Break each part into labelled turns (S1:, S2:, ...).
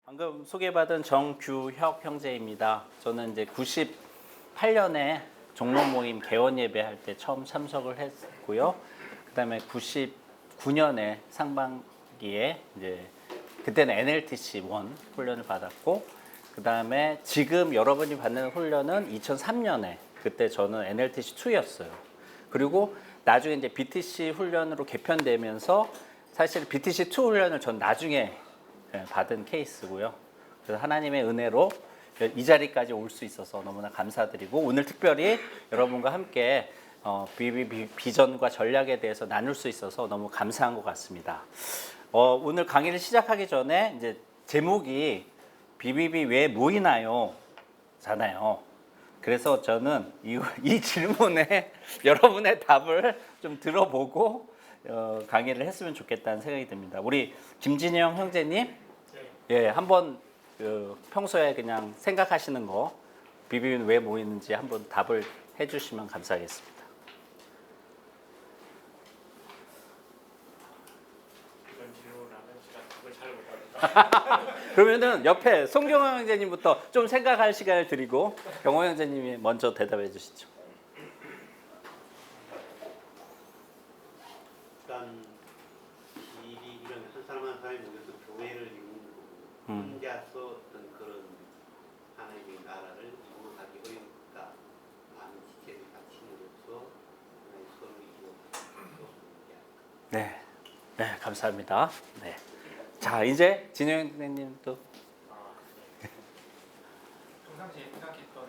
S1: 방금 소개받은 정규혁 형제입니다. 저는 이제 98년에 종로 모임 개원 예배할 때 처음 참석을 했고요. 그다음에 99년에 상반기에 이제 그때는 NLTC 1 훈련을 받았고, 그다음에 지금 여러분이 받는 훈련은 2003년에 그때 저는 NLTC 2였어요. 그리고 나중에 이제 BTC 훈련으로 개편되면서 사실 BTC 2 훈련을 전 나중에 받은 케이스고요. 그래서 하나님의 은혜로 이 자리까지 올 수 있어서 너무나 감사드리고, 오늘 특별히 여러분과 함께 BBB 비전과 전략에 대해서 나눌 수 있어서 너무 감사한 것 같습니다. 오늘 강의를 시작하기 전에 이제 제목이 BBB 왜 모이나요? 잖아요. 그래서 저는 이 질문에 여러분의 답을 좀 들어보고 강의를 했으면 좋겠다는 생각이 듭니다. 우리 김진영 형제님, 예, 한번 평소에 그냥 생각하시는 거, BBB는 왜 모이는지 한번 답을 해주시면 감사하겠습니다.
S2: 이런 질문하면 제가 답을 잘 못합니다.
S1: 그러면은 옆에 송경호 형제님부터 좀 생각할 시간을 드리고 경호 형제님이 먼저 대답해 주시죠.
S3: 일단 이런 한 사람 한 사람이 모여서 교회를 이루는 혼자서 어떤 그런 하나님의 나라를 이루어가기 어려우니까 많은 지체를 같이 모여서 하나의 서로 이루어가는 게
S1: 네, 네, 감사합니다. 네, 자 이제 진영 형제님도.
S2: 평상시에 생각했던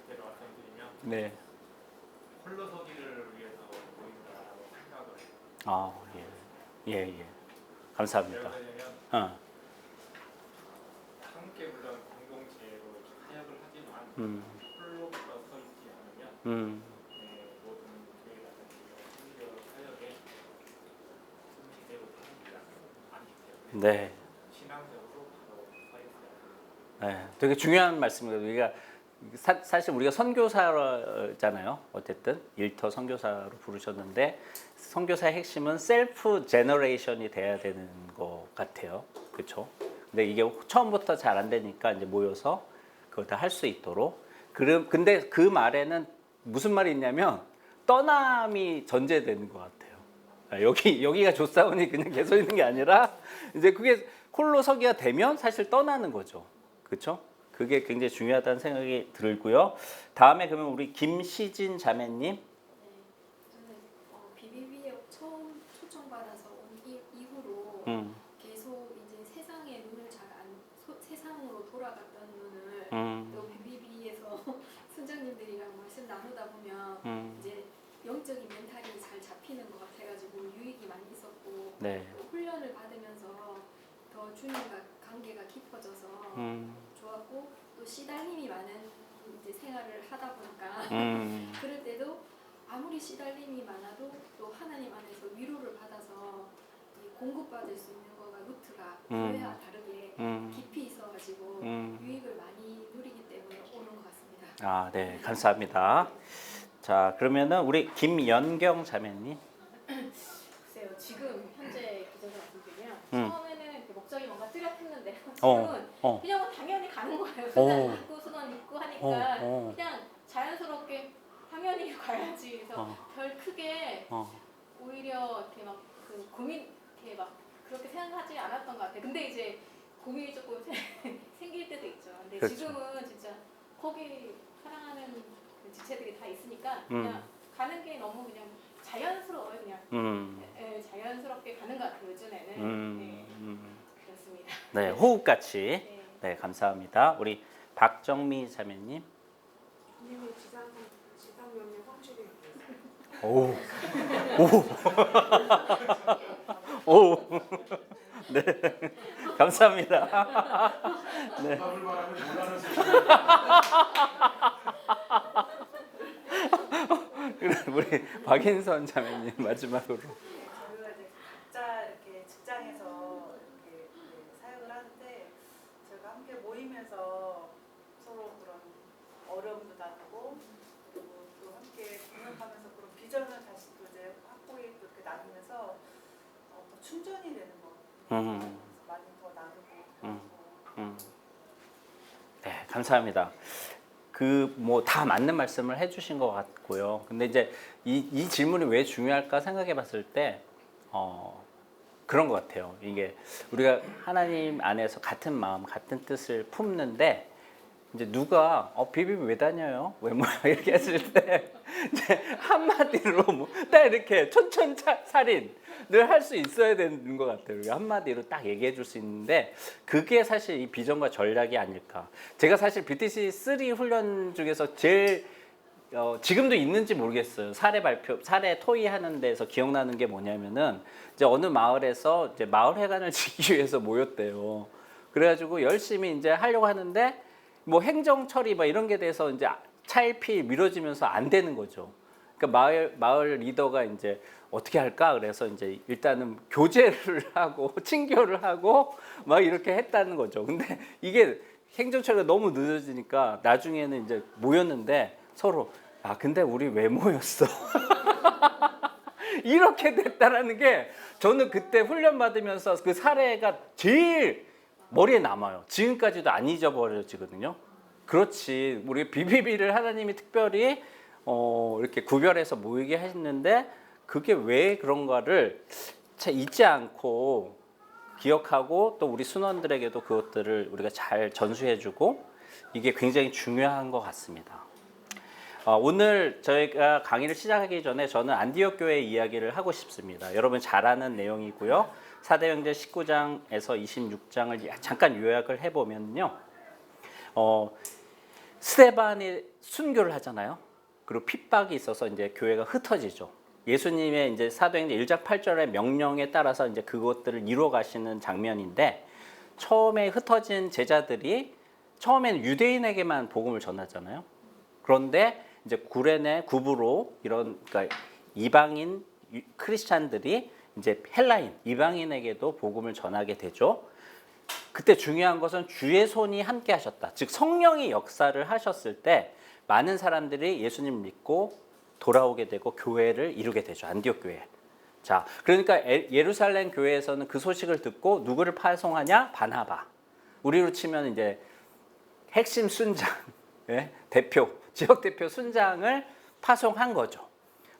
S2: 그대로 말씀드리면
S1: 네.
S2: 홀로 서기를 위해서 모인다라고 생각을 해요.
S1: 아, 예, 예, 예. 감사합니다.
S2: 왜냐하면 함께 물론 공동체로 사역을 하지만 홀로 서 있지 않으면 모든 교회라든지 선교 사역에 제대로 되지 않기 때문에
S1: 네,
S2: 신앙적으로 바로 서 있어야 돼요.
S1: 네, 되게 중요한 말씀입니다. 우리가 사실 우리가 선교사잖아요. 어쨌든 일터 선교사로 부르셨는데 선교사의 핵심은 셀프 제너레이션이 돼야 되는 것 같아요. 그렇죠? 근데 이게 처음부터 잘 안 되니까 이제 모여서 그걸 다 할 수 있도록. 근데 그 말에는 무슨 말이 있냐면 떠남이 전제되는 것 같아요. 여기가 조사원이 그냥 계속 있는 게 아니라 이제 그게 홀로 서기가 되면 사실 떠나는 거죠. 그렇죠? 그게 굉장히 중요하다는 생각이 들고요. 다음에 그러면 우리 김시진 자매님.
S4: 네, 저는 BBB에 처음 초청받아서 온 이후로 계속 이제 세상의 눈을 세상으로 돌아갔던 눈을 또 BBB에서 선장님들이랑 말씀 나누다 보면 이제 영적인 멘탈이 잘 잡히는 것 같아가지고 유익이 많이 있었고,
S1: 네.
S4: 또 훈련을 받으면서 더 주님과 관계가 깊어져서 좋았고, 또 시달림이 많은 이제 생활을 하다 보니까 그럴 때도 아무리 시달림이 많아도 또 하나님 안에서 위로를 받아서 공급받을 수 있는 거가 루트가 교회와 다르게 깊이 있어가지고 유익을 많이 누리기 때문에 오는 것 같습니다.
S1: 아, 네, 감사합니다. 자, 그러면은 우리 김연경 자매님.
S5: 글쎄요, 지금 현재 기준으로 말씀드리면 처음에는 목적이 뭔가 뚜렷했는데
S1: 어,
S5: 지금은 그냥 당연히 가는 거예요. 수단 있고 수단 있고 하니까 그냥 자연스럽게 당연히 가야지. 그래서 별 크게 오히려 이렇게 막 그 고민 이렇게 막 그렇게 생각하지 않았던 것 같아요. 근데 이제 고민이 조금 생길 때도 있죠. 근데
S1: 그렇죠.
S5: 지금은 진짜 거기 사랑하는 그 지체들이 다 있으니까 그냥 가는 게 너무 그냥 자연스러워요. 그냥 자연스럽게 가는 것 같아요. 요즘에는. 네, 그렇습니다.
S1: 네, 호흡같이.
S5: 네.
S1: 네, 감사합니다. 우리 박정미 자매님.
S6: 님이 지상명령 성취되어
S1: 오, 오, 오. 네, 감사합니다. 네.
S2: 답을 말하면 몰라는
S1: 우리 박인선 자매님 마지막으로.
S6: 저희가 이제 각자 이렇게 직장에서 이렇게 사역을 하는데 저희가 함께 모이면서 서로 그런 어려움도 나누고 그리고 또 함께 동역하면서 그런 비전을 다시 또 이제 확고히 또 이렇게 나누면서 더 충전이 되는 것 같아요. 그래서 많이 더 나누고
S1: 네, 감사합니다. 그 뭐 다 맞는 말씀을 해주신 것 같고요. 근데 이제 이 질문이 왜 중요할까 생각해봤을 때 그런 것 같아요. 이게 우리가 하나님 안에서 같은 마음, 같은 뜻을 품는데 이제 누가 비비비 왜 다녀요? 왜 뭐야? 이렇게 했을 때 이제 한마디로 뭐 딱 이렇게 촌철살인을 할 수 있어야 되는 것 같아요. 한마디로 딱 얘기해 줄 수 있는데 그게 사실 이 비전과 전략이 아닐까. 제가 사실 BTC 3 훈련 중에서 제일 지금도 있는지 모르겠어요. 사례 토의 하는 데서 기억나는 게 뭐냐면은 이제 어느 마을에서 이제 마을회관을 짓기 위해서 모였대요. 그래가지고 열심히 이제 하려고 하는데 뭐 행정 처리 뭐 이런 게 돼서 이제 차일피일 미뤄지면서 안 되는 거죠. 그러니까 마을 리더가 이제 어떻게 할까? 그래서 이제 일단은 교제를 하고 친교를 하고 막 이렇게 했다는 거죠. 근데 이게 행정 처리가 너무 늦어지니까 나중에는 이제 모였는데 서로 근데 우리 왜 모였어? 이렇게 됐다라는 게 저는 그때 훈련 받으면서 그 사례가 제일 머리에 남아요. 지금까지도 안 잊어버려지거든요. 그렇지. 우리 비비비를 하나님이 특별히 이렇게 구별해서 모이게 했는데 그게 왜 그런가를 잊지 않고 기억하고 또 우리 순원들에게도 그것들을 우리가 잘 전수해주고 이게 굉장히 중요한 것 같습니다. 오늘 저희가 강의를 시작하기 전에 저는 안디옥 교회 이야기를 하고 싶습니다. 여러분 잘 아는 내용이고요. 사도행전 19장에서 26장을 잠깐 요약을 해보면요. 스데반이 순교를 하잖아요. 그리고 핍박이 있어서 이제 교회가 흩어지죠. 예수님의 이제 사도행전 1장 8절의 명령에 따라서 이제 그것들을 이루어 가시는 장면인데 처음에 흩어진 제자들이 처음에는 유대인에게만 복음을 전하잖아요. 그런데 이제 구레네 구부로 이런 그러니까 이방인 크리스찬들이 이제 헬라인 이방인에게도 복음을 전하게 되죠. 그때 중요한 것은 주의 손이 함께 하셨다. 즉 성령이 역사를 하셨을 때 많은 사람들이 예수님 믿고 돌아오게 되고 교회를 이루게 되죠. 안디옥 교회. 자, 그러니까 예루살렘 교회에서는 그 소식을 듣고 누구를 파송하냐? 바나바. 우리로 치면 이제 핵심 순장, 대표, 지역 대표 순장을 파송한 거죠.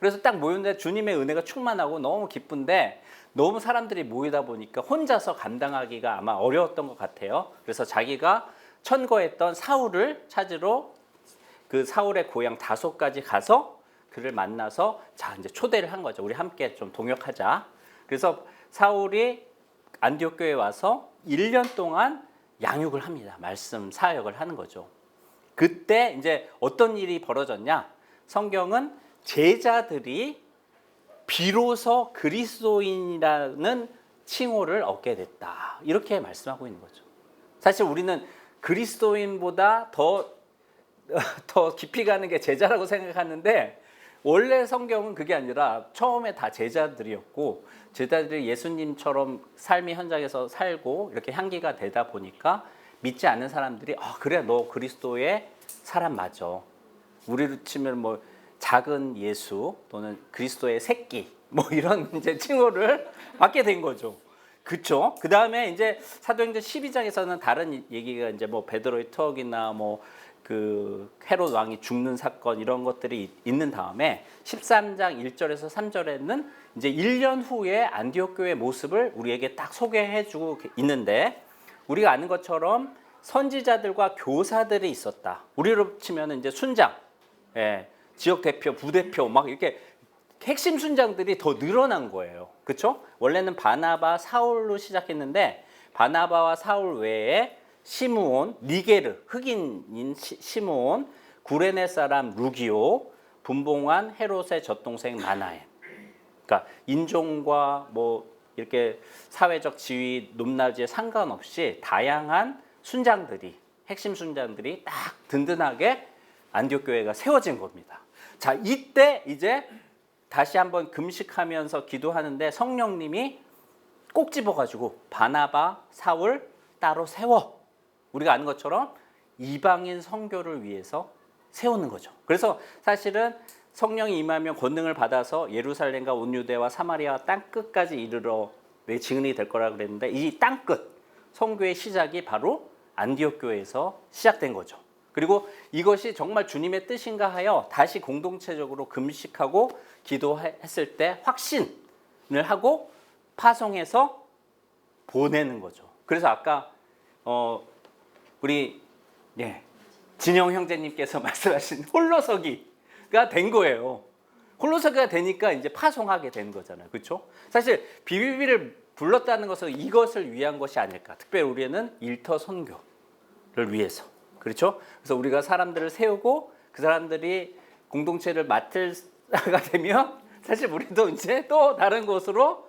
S1: 그래서 딱 모였는데 주님의 은혜가 충만하고 너무 기쁜데 너무 사람들이 모이다 보니까 혼자서 감당하기가 아마 어려웠던 것 같아요. 그래서 자기가 천거했던 사울을 찾으러 그 사울의 고향 다소까지 가서 그를 만나서 자 이제 초대를 한 거죠. 우리 함께 좀 동역하자. 그래서 사울이 안디옥 교회에 와서 1년 동안 양육을 합니다. 말씀 사역을 하는 거죠. 그때 이제 어떤 일이 벌어졌냐? 성경은 제자들이 비로소 그리스도인이라는 칭호를 얻게 됐다. 이렇게 말씀하고 있는 거죠. 사실 우리는 그리스도인보다 더 깊이 가는 게 제자라고 생각하는데 원래 성경은 그게 아니라 처음에 다 제자들이었고 제자들이 예수님처럼 삶의 현장에서 살고 이렇게 향기가 되다 보니까 믿지 않는 사람들이 그래 너 그리스도의 사람 맞아. 우리로 치면 뭐 작은 예수 또는 그리스도의 새끼 뭐 이런 이제 칭호를 받게 된 거죠. 그렇죠? 그 다음에 이제 사도행전 12장에서는 다른 얘기가 이제 뭐 베드로의 투옥이나 뭐 그 헤롯 왕이 죽는 사건 이런 것들이 있는 다음에 13장 1절에서 3절에는 이제 1년 후에 안디옥 교회의 모습을 우리에게 딱 소개해주고 있는데 우리가 아는 것처럼 선지자들과 교사들이 있었다. 우리로 치면 이제 순장, 지역 대표, 부대표 막 이렇게 핵심 순장들이 더 늘어난 거예요. 그렇죠? 원래는 바나바, 사울로 시작했는데 바나바와 사울 외에 시므온, 니게르, 흑인인 시므온, 구레네 사람 루기오, 분봉한 헤롯의 젖동생 마나엔. 그러니까 인종과 뭐 이렇게 사회적 지위, 높낮이에 상관없이 다양한 순장들이 핵심 순장들이 딱 든든하게 안디옥 교회가 세워진 겁니다. 자, 이때 이제 다시 한번 금식하면서 기도하는데 성령님이 꼭 집어가지고 바나바, 사울 따로 세워. 우리가 아는 것처럼 이방인 선교를 위해서 세우는 거죠. 그래서 사실은 성령이 임하면 권능을 받아서 예루살렘과 온 유대와 사마리아 땅끝까지 이르러 내 증인이 될 거라 그랬는데 이 땅끝 선교의 시작이 바로 안디옥 교회에서 시작된 거죠. 그리고 이것이 정말 주님의 뜻인가 하여 다시 공동체적으로 금식하고 기도했을 때 확신을 하고 파송해서 보내는 거죠. 그래서 아까 우리 진영 형제님께서 말씀하신 홀로서기가 된 거예요. 홀로서기가 되니까 이제 파송하게 되는 거잖아요. 그렇죠? 사실 BBB를 불렀다는 것은 이것을 위한 것이 아닐까. 특별히 우리는 일터 선교를 위해서. 그렇죠? 그래서 우리가 사람들을 세우고 그 사람들이 공동체를 맡을 때가 되면 사실 우리도 이제 또 다른 곳으로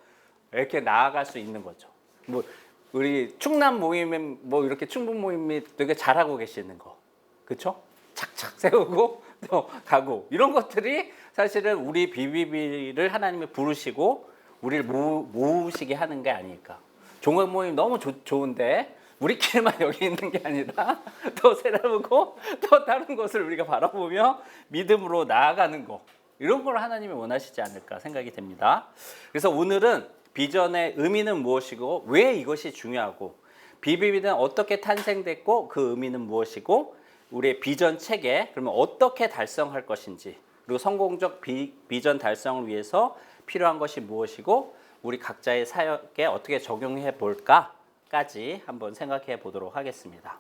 S1: 이렇게 나아갈 수 있는 거죠. 뭐 우리 충남 모임에 뭐 이렇게 충북 모임이 되게 잘하고 계시는 거. 그렇죠? 착착 세우고 또 가고 이런 것들이 사실은 우리 BBB를 하나님이 부르시고 우리를 모으시게 하는 게 아닐까. 종각 모임 너무 좋은데 우리끼리만 여기 있는 게 아니라 또 세라보고 또 다른 것을 우리가 바라보며 믿음으로 나아가는 거, 이런 걸 하나님이 원하시지 않을까 생각이 됩니다. 그래서 오늘은 비전의 의미는 무엇이고 왜 이것이 중요하고 BBB는 어떻게 탄생됐고 그 의미는 무엇이고 우리의 비전 체계 그러면 어떻게 달성할 것인지, 그리고 성공적 비전 달성을 위해서 필요한 것이 무엇이고 우리 각자의 사역에 어떻게 적용해 볼까까지 한번 생각해 보도록 하겠습니다.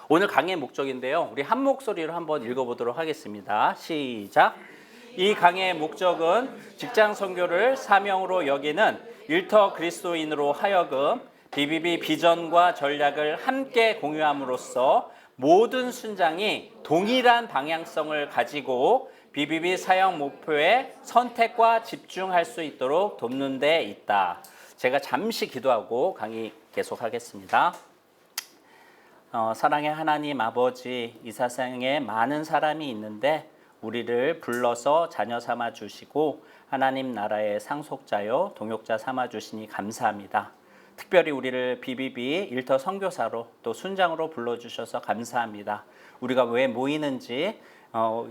S1: 오늘 강의 목적인데요. 우리 한 목소리로 한번 읽어보도록 하겠습니다. 시작. 이 강의의 목적은 직장 선교를 사명으로 여기는 일터 그리스도인으로 하여금 BBB 비전과 전략을 함께 공유함으로써 모든 순장이 동일한 방향성을 가지고 BBB 사역 목표에 선택과 집중할 수 있도록 돕는 데 있다. 제가 잠시 기도하고 강의 계속하겠습니다. 사랑의 하나님 아버지, 이 세상에 많은 사람이 있는데 우리를 불러서 자녀 삼아 주시고 하나님 나라의 상속자요 동역자 삼아 주시니 감사합니다. 특별히 우리를 BBB 일터 선교사로 또 순장으로 불러주셔서 감사합니다. 우리가 왜 모이는지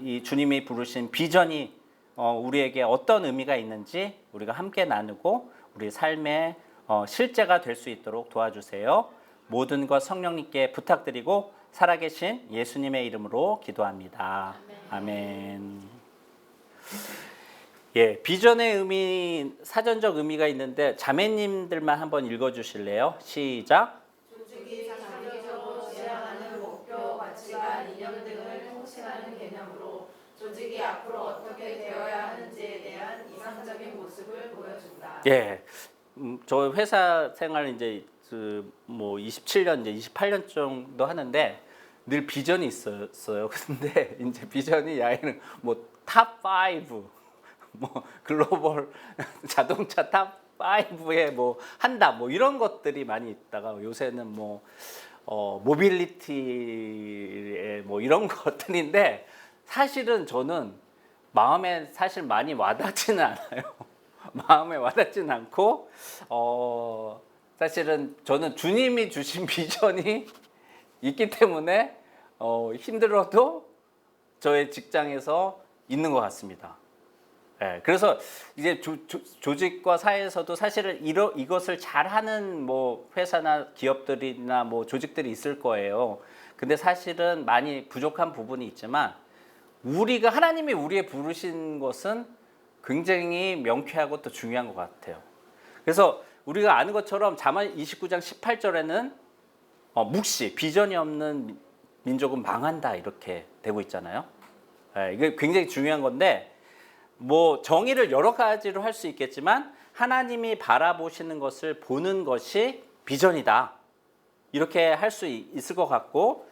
S1: 이 주님이 부르신 비전이 우리에게 어떤 의미가 있는지 우리가 함께 나누고 우리 삶의 실제가 될 수 있도록 도와주세요. 모든 것 성령님께 부탁드리고 살아계신 예수님의 이름으로 기도합니다. 아멘. 예, 비전의 의미, 사전적 의미가 있는데 자매님들만 한번 읽어주실래요? 시작.
S7: 조직이 장기적으로 지향하는 목표, 가치관, 이념 등을 통칭하는 개념으로 조직이 앞으로 어떻게 되어야 하는지에 대한 이상적인 모습을 보여준다.
S1: 예, 저 회사 생활 이제 뭐 27년, 이제 28년 정도 하는데 늘 비전이 있었어요. 근데 이제 비전이 야에는 뭐 탑 5. 뭐 글로벌 자동차 탑 5에 뭐 한다 뭐 이런 것들이 많이 있다가 요새는 뭐 모빌리티에 뭐 이런 것들인데 사실은 저는 마음에 사실 많이 와닿지는 않아요. 마음에 와닿지는 않고 사실은 저는 주님이 주신 비전이 있기 때문에 힘들어도 저의 직장에서 있는 것 같습니다. 네, 그래서 이제 조직과 사회에서도 사실은 이것을 잘하는 뭐 회사나 기업들이나 뭐 조직들이 있을 거예요. 근데 사실은 많이 부족한 부분이 있지만 우리가 하나님이 우리의 부르신 것은 굉장히 명쾌하고 또 중요한 것 같아요. 그래서 우리가 아는 것처럼 잠언 29장 18절에는 묵시, 비전이 없는 민족은 망한다 이렇게 되고 있잖아요. 네, 이게 굉장히 중요한 건데 뭐 정의를 여러 가지로 할 수 있겠지만 하나님이 바라보시는 것을 보는 것이 비전이다. 이렇게 할 수 있을 것 같고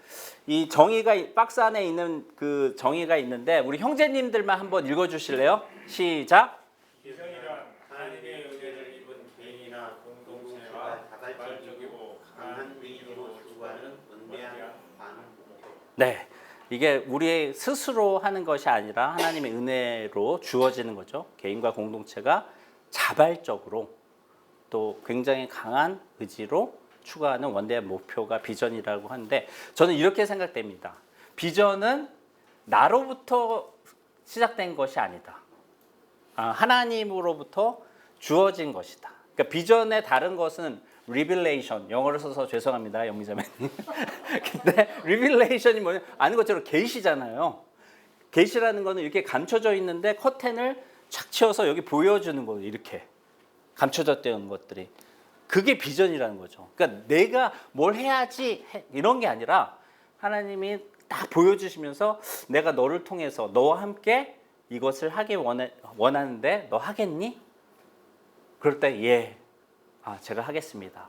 S1: 이 정의가 박스 안에 있는 그 정의가 있는데 우리 형제님들만 한번 읽어주실래요? 시작.
S2: 비전이란 하나님의 은혜를 입은 개인이나 공동체가 자발적이고 강한 의지로 추구하는 원대한 반응.
S1: 네. 이게 우리의 스스로 하는 것이 아니라 하나님의 은혜로 주어지는 거죠. 개인과 공동체가 자발적으로 또 굉장히 강한 의지로 추구하는 원대한 목표가 비전이라고 하는데 저는 이렇게 생각됩니다. 비전은 나로부터 시작된 것이 아니다. 하나님으로부터 주어진 것이다. 그러니까 비전의 다른 것은 revelation, 영어를 써서 죄송합니다, 영미자매님. 근데 revelation이 뭐냐? 아는 것처럼 계시잖아요. 계시라는 거는 이렇게 감춰져 있는데 커튼을 착 치워서 여기 보여주는 거예요. 이렇게 감춰졌던 것들이. 그게 비전이라는 거죠. 그러니까 내가 뭘 해야지 이런 게 아니라 하나님이 딱 보여주시면서 내가 너를 통해서 너와 함께 이것을 하기 원하는데 너 하겠니? 그럴 때 예, 제가 하겠습니다.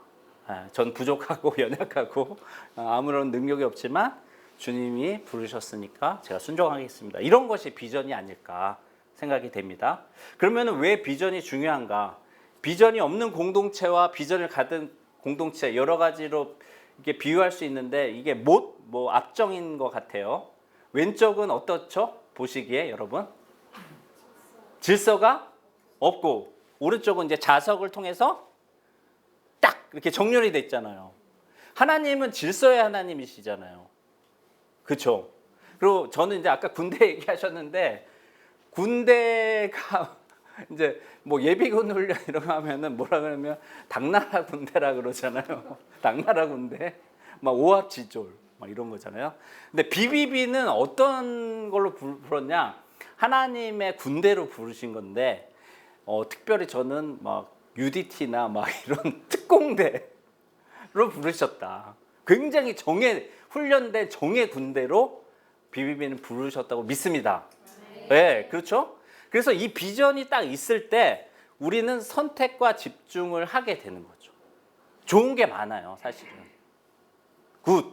S1: 전 부족하고 연약하고 아무런 능력이 없지만 주님이 부르셨으니까 제가 순종하겠습니다. 이런 것이 비전이 아닐까 생각이 됩니다. 그러면 왜 비전이 중요한가? 비전이 없는 공동체와 비전을 가진 공동체 여러 가지로 이렇게 비유할 수 있는데 이게 뭐 압정인 것 같아요. 왼쪽은 어떻죠? 보시기에 여러분 질서가 없고 오른쪽은 이제 자석을 통해서 딱 이렇게 정렬이 돼 있잖아요. 하나님은 질서의 하나님이시잖아요. 그렇죠? 그리고 저는 이제 아까 군대 얘기하셨는데 군대가 이제 뭐 예비군 훈련 이런 거 하면은 뭐라 그러면 당나라 군대라 그러잖아요. 당나라 군대, 막 오합지졸 막 이런 거잖아요. 근데 BBB는 어떤 걸로 부르냐? 하나님의 군대로 부르신 건데 특별히 저는 막 UDT나 막 이런 특공대로 부르셨다. 굉장히 훈련된 정예 군대로 BBB는 부르셨다고 믿습니다. 네, 그렇죠? 그래서 이 비전이 딱 있을 때 우리는 선택과 집중을 하게 되는 거죠. 좋은 게 많아요, 사실은. Good,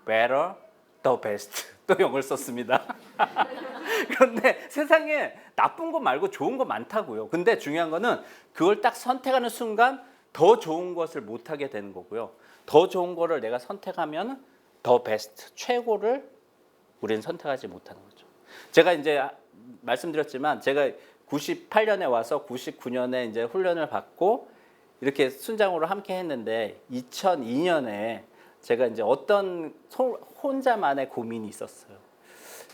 S1: better, the best. 또 영어를 썼습니다. 그런데 세상에 나쁜 거 말고 좋은 거 많다고요. 근데 중요한 거는 그걸 딱 선택하는 순간 더 좋은 것을 못 하게 되는 거고요. 더 좋은 거를 내가 선택하면 the best, 최고를 우리는 선택하지 못하는 거죠. 제가 이제 말씀드렸지만 제가 98년에 와서 99년에 이제 훈련을 받고 이렇게 순장으로 함께 했는데 2002년에 제가 이제 어떤 혼자만의 고민이 있었어요.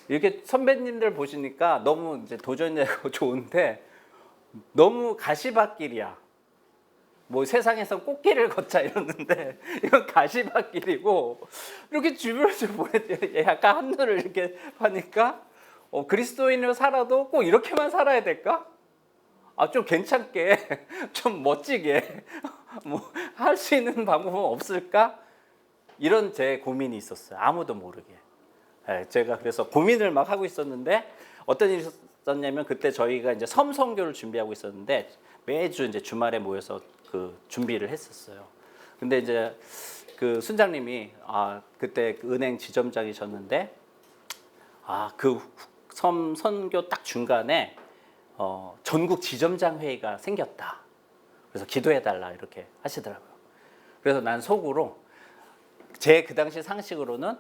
S1: 이렇게 선배님들 보시니까 너무 이제 도전되고 좋은데 너무 가시밭길이야. 뭐 세상에서 꽃길을 걷자 이러는데 이건 가시밭길이고 이렇게 주변을 좀 보냈더니 약간 한눈을 이렇게 하니까 그리스도인으로 살아도 꼭 이렇게만 살아야 될까? 좀 괜찮게 좀 멋지게 뭐 할 수 있는 방법은 없을까? 이런 제 고민이 있었어요. 아무도 모르게. 제가 그래서 고민을 막 하고 있었는데 어떤 일이 있었냐면 그때 저희가 이제 섬선교를 준비하고 있었는데 매주 이제 주말에 모여서 그 준비를 했었어요. 근데 이제 그 순장님이 그때 그 은행 지점장이셨는데 그 선교 딱 중간에 전국 지점장 회의가 생겼다. 그래서 기도해달라 이렇게 하시더라고요. 그래서 난 속으로 제 그 당시 상식으로는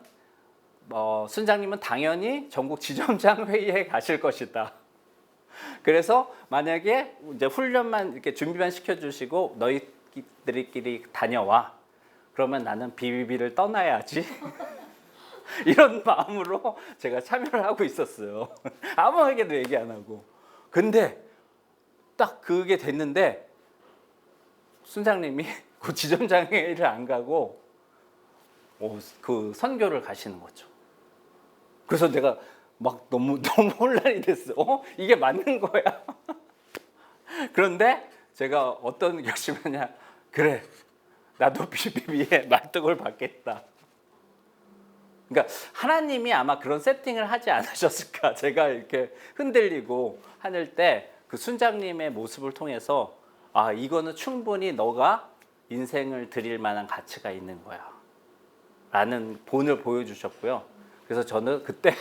S1: 순장님은 당연히 전국 지점장 회의에 가실 것이다. 그래서 만약에 이제 훈련만 이렇게 준비만 시켜주시고 너희들끼리 다녀와. 그러면 나는 BBB를 떠나야지. 이런 마음으로 제가 참여를 하고 있었어요. 아무에게도 얘기 안 하고. 근데 딱 그게 됐는데 순장님이 그 지점장 회의를 안 가고 그 선교를 가시는 거죠. 그래서 내가 막 너무 혼란이 됐어. 이게 맞는 거야? 그런데 제가 어떤 결심하냐? 그래, 나도 BBB에 말뚝을 받겠다. 그러니까 하나님이 아마 그런 세팅을 하지 않으셨을까? 제가 이렇게 흔들리고 하늘 때 그 순장님의 모습을 통해서 이거는 충분히 너가 인생을 드릴 만한 가치가 있는 거야. 라는 본을 보여주셨고요. 그래서 저는 그때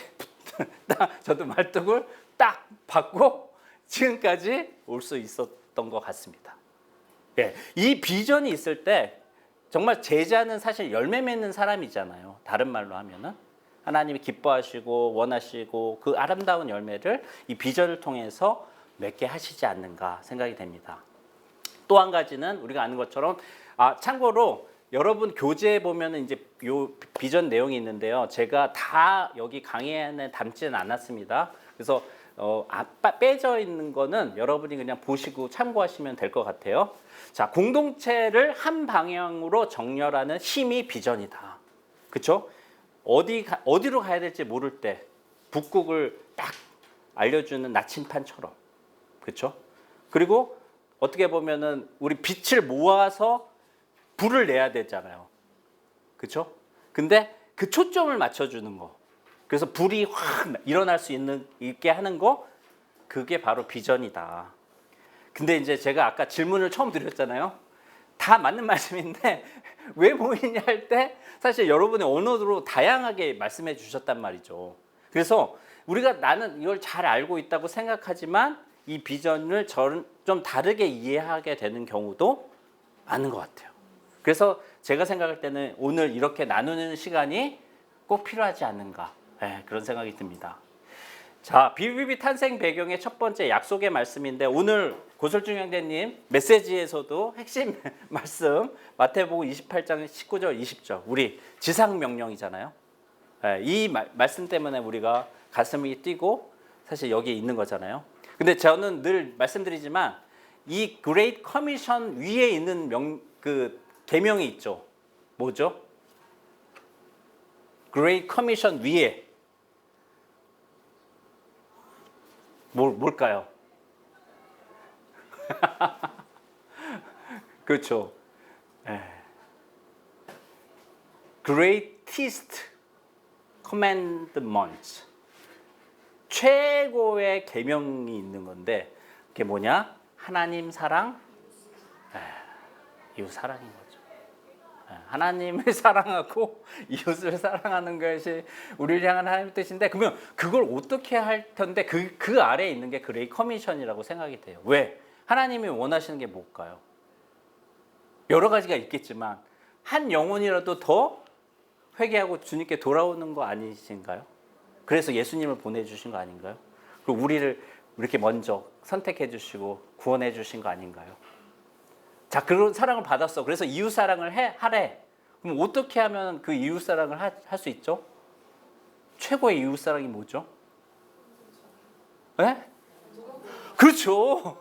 S1: 저도 말뚝을 딱 받고 지금까지 올 수 있었던 것 같습니다. 예, 이 비전이 있을 때 정말 제자는 사실 열매 맺는 사람이잖아요. 다른 말로 하면은 하나님이 기뻐하시고 원하시고 그 아름다운 열매를 이 비전을 통해서 맺게 하시지 않는가 생각이 됩니다. 또 한 가지는 우리가 아는 것처럼 참고로 여러분 교재에 보면은 이제 요 비전 내용이 있는데요. 제가 다 여기 강의 안에 담지는 않았습니다. 그래서 빼져 있는 거는 여러분이 그냥 보시고 참고하시면 될 것 같아요. 자, 공동체를 한 방향으로 정렬하는 힘이 비전이다. 그렇죠? 어디로 가야 될지 모를 때 북극을 딱 알려주는 나침판처럼. 그렇죠? 그리고 어떻게 보면은 우리 빛을 모아서 불을 내야 되잖아요. 그렇죠? 근데 그 초점을 맞춰주는 거. 그래서 불이 확 일어날 수 있게 하는 거, 그게 바로 비전이다. 근데 이제 제가 아까 질문을 처음 드렸잖아요. 다 맞는 말씀인데 왜 모이냐 할 때 사실 여러분의 언어로 다양하게 말씀해 주셨단 말이죠. 그래서 우리가 나는 이걸 잘 알고 있다고 생각하지만 이 비전을 좀 다르게 이해하게 되는 경우도 많은 것 같아요. 그래서 제가 생각할 때는 오늘 이렇게 나누는 시간이 꼭 필요하지 않는가, 네, 그런 생각이 듭니다. 자, BBB 탄생 배경의 첫 번째 약속의 말씀인데 오늘 고설중 형제님 메시지에서도 핵심 말씀 마태복음 28장 19절 20절 우리 지상명령이잖아요. 네, 이 말씀 때문에 우리가 가슴이 뛰고 사실 여기에 있는 거잖아요. 근데 저는 늘 말씀드리지만 이 그레이트 커미션 위에 있는 계명이 있죠. 뭐죠? 그레이트 커미션 위에 뭘까요? 그렇죠. Greatest Commandment, 최고의 계명이 있는 건데 그게 뭐냐? 하나님 사랑, 이웃 사랑인 거죠. 하나님을 사랑하고 이웃을 사랑하는 것이 우리를 향한 하나님의 뜻인데, 그러면 그걸 어떻게 할 텐데 그 아래에 있는 게 그레이트 커미션이라고 생각이 돼요. 왜? 하나님이 원하시는 게 뭘까요? 여러 가지가 있겠지만 한 영혼이라도 더 회개하고 주님께 돌아오는 거 아니신가요? 그래서 예수님을 보내주신 거 아닌가요? 그리고 우리를 이렇게 먼저 선택해 주시고 구원해 주신 거 아닌가요? 자, 그런 사랑을 받았어. 그래서 이웃 사랑을 하래. 그럼 어떻게 하면 그 이웃 사랑을 할 수 있죠? 최고의 이웃 사랑이 뭐죠? 네? 그렇죠.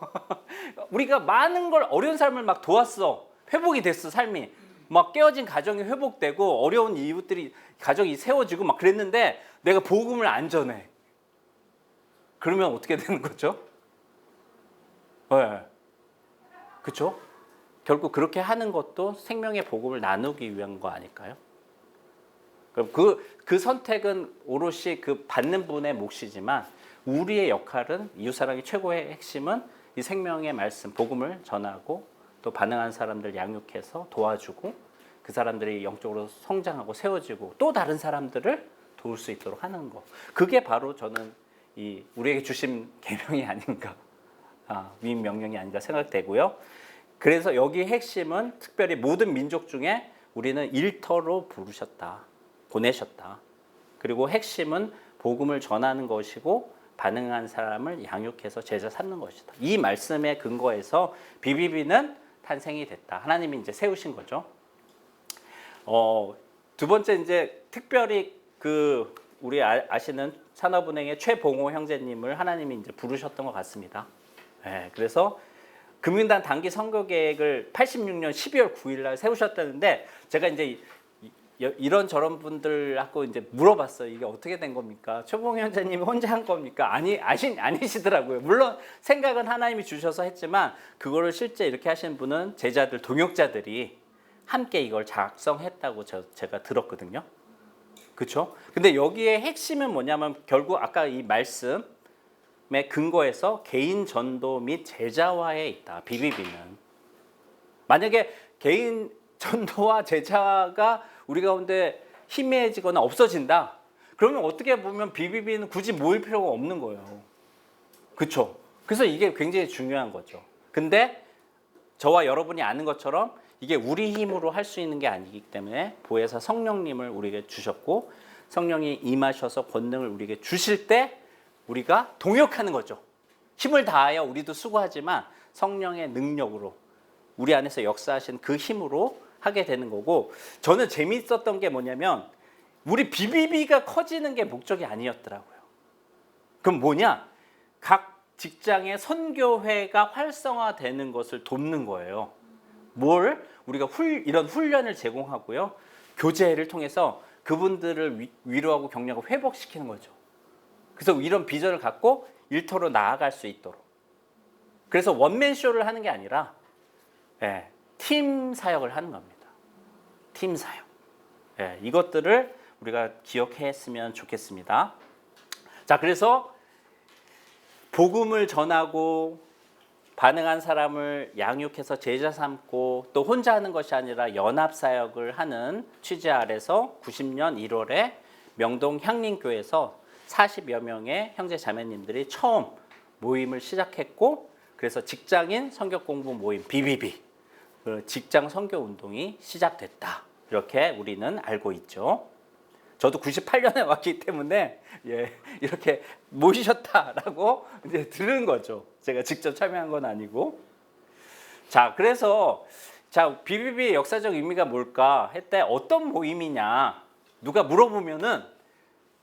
S1: 우리가 많은 걸 어려운 삶을 막 도왔어. 회복이 됐어, 삶이. 막 깨어진 가정이 회복되고 어려운 이웃들이 가정이 세워지고 막 그랬는데 내가 복음을 안 전해. 그러면 어떻게 되는 거죠? 네. 그렇죠? 결국 그렇게 하는 것도 생명의 복음을 나누기 위한 거 아닐까요? 그럼 그 선택은 오롯이 그 받는 분의 몫이지만 우리의 역할은 이웃사랑의 최고의 핵심은 이 생명의 말씀, 복음을 전하고 또 반응한 사람들 양육해서 도와주고 그 사람들이 영적으로 성장하고 세워지고 또 다른 사람들을 도울 수 있도록 하는 거. 그게 바로 저는 이 우리에게 주신 계명이 아닌가, 위임 명령이 아닌가 생각되고요. 그래서 여기 핵심은 특별히 모든 민족 중에 우리는 일터로 부르셨다, 보내셨다. 그리고 핵심은 복음을 전하는 것이고 반응한 사람을 양육해서 제자 삼는 것이다. 이 말씀에 근거해서 BBB는 탄생이 됐다. 하나님이 이제 세우신 거죠. 두 번째 이제 특별히 우리 아시는 산업은행의 최봉호 형제님을 하나님이 이제 부르셨던 것 같습니다. 네, 그래서 금융단 단기 선거 계획을 86년 12월 9일 날 세우셨다는데 제가 이제 이런저런 분들하고 이제 물어봤어요. 이게 어떻게 된 겁니까? 최봉호 형제님이 혼자 한 겁니까? 아니시더라고요. 물론 생각은 하나님이 주셔서 했지만 그거를 실제 이렇게 하신 분은 제자들, 동역자들이 함께 이걸 작성했다고 제가 들었거든요. 그렇죠? 근데 여기에 핵심은 뭐냐면 결국 아까 이 말씀에 근거해서 개인 전도 및 제자화에 있다. BBB는. 만약에 개인 전도와 제자가 우리 가운데 희미해지거나 없어진다. 그러면 어떻게 보면 BBB는 굳이 모일 필요가 없는 거예요. 그렇죠? 그래서 이게 굉장히 중요한 거죠. 근데 저와 여러분이 아는 것처럼 이게 우리 힘으로 할 수 있는 게 아니기 때문에 보혜사 성령님을 우리에게 주셨고 성령이 임하셔서 권능을 우리에게 주실 때 우리가 동역하는 거죠. 힘을 다하여 우리도 수고하지만 성령의 능력으로 우리 안에서 역사하신 그 힘으로 하게 되는 거고, 저는 재미있었던 게 뭐냐면 우리 BBB가 커지는 게 목적이 아니었더라고요. 그럼 뭐냐? 각 직장의 선교회가 활성화되는 것을 돕는 거예요. 뭘? 우리가 이런 훈련을 제공하고요. 교제를 통해서 그분들을 위로하고 격려하고 회복시키는 거죠. 그래서 이런 비전을 갖고 일터로 나아갈 수 있도록. 그래서 원맨쇼를 하는 게 아니라 팀 사역을 하는 겁니다. 팀 사역. 이것들을 우리가 기억했으면 좋겠습니다. 자, 그래서 복음을 전하고 반응한 사람을 양육해서 제자 삼고 또 혼자 하는 것이 아니라 연합 사역을 하는 취지 아래서 90년 1월에 명동 향림교에서 40여 명의 형제 자매님들이 처음 모임을 시작했고, 그래서 직장인 성경 공부 모임 BBB, 직장 선교 운동이 시작됐다. 이렇게 우리는 알고 있죠. 저도 98년에 왔기 때문에 이렇게 모이셨다라고 이제 들은 거죠. 제가 직접 참여한 건 아니고. 자, 그래서 BBB의 역사적 의미가 뭘까 했때 어떤 모임이냐 누가 물어보면은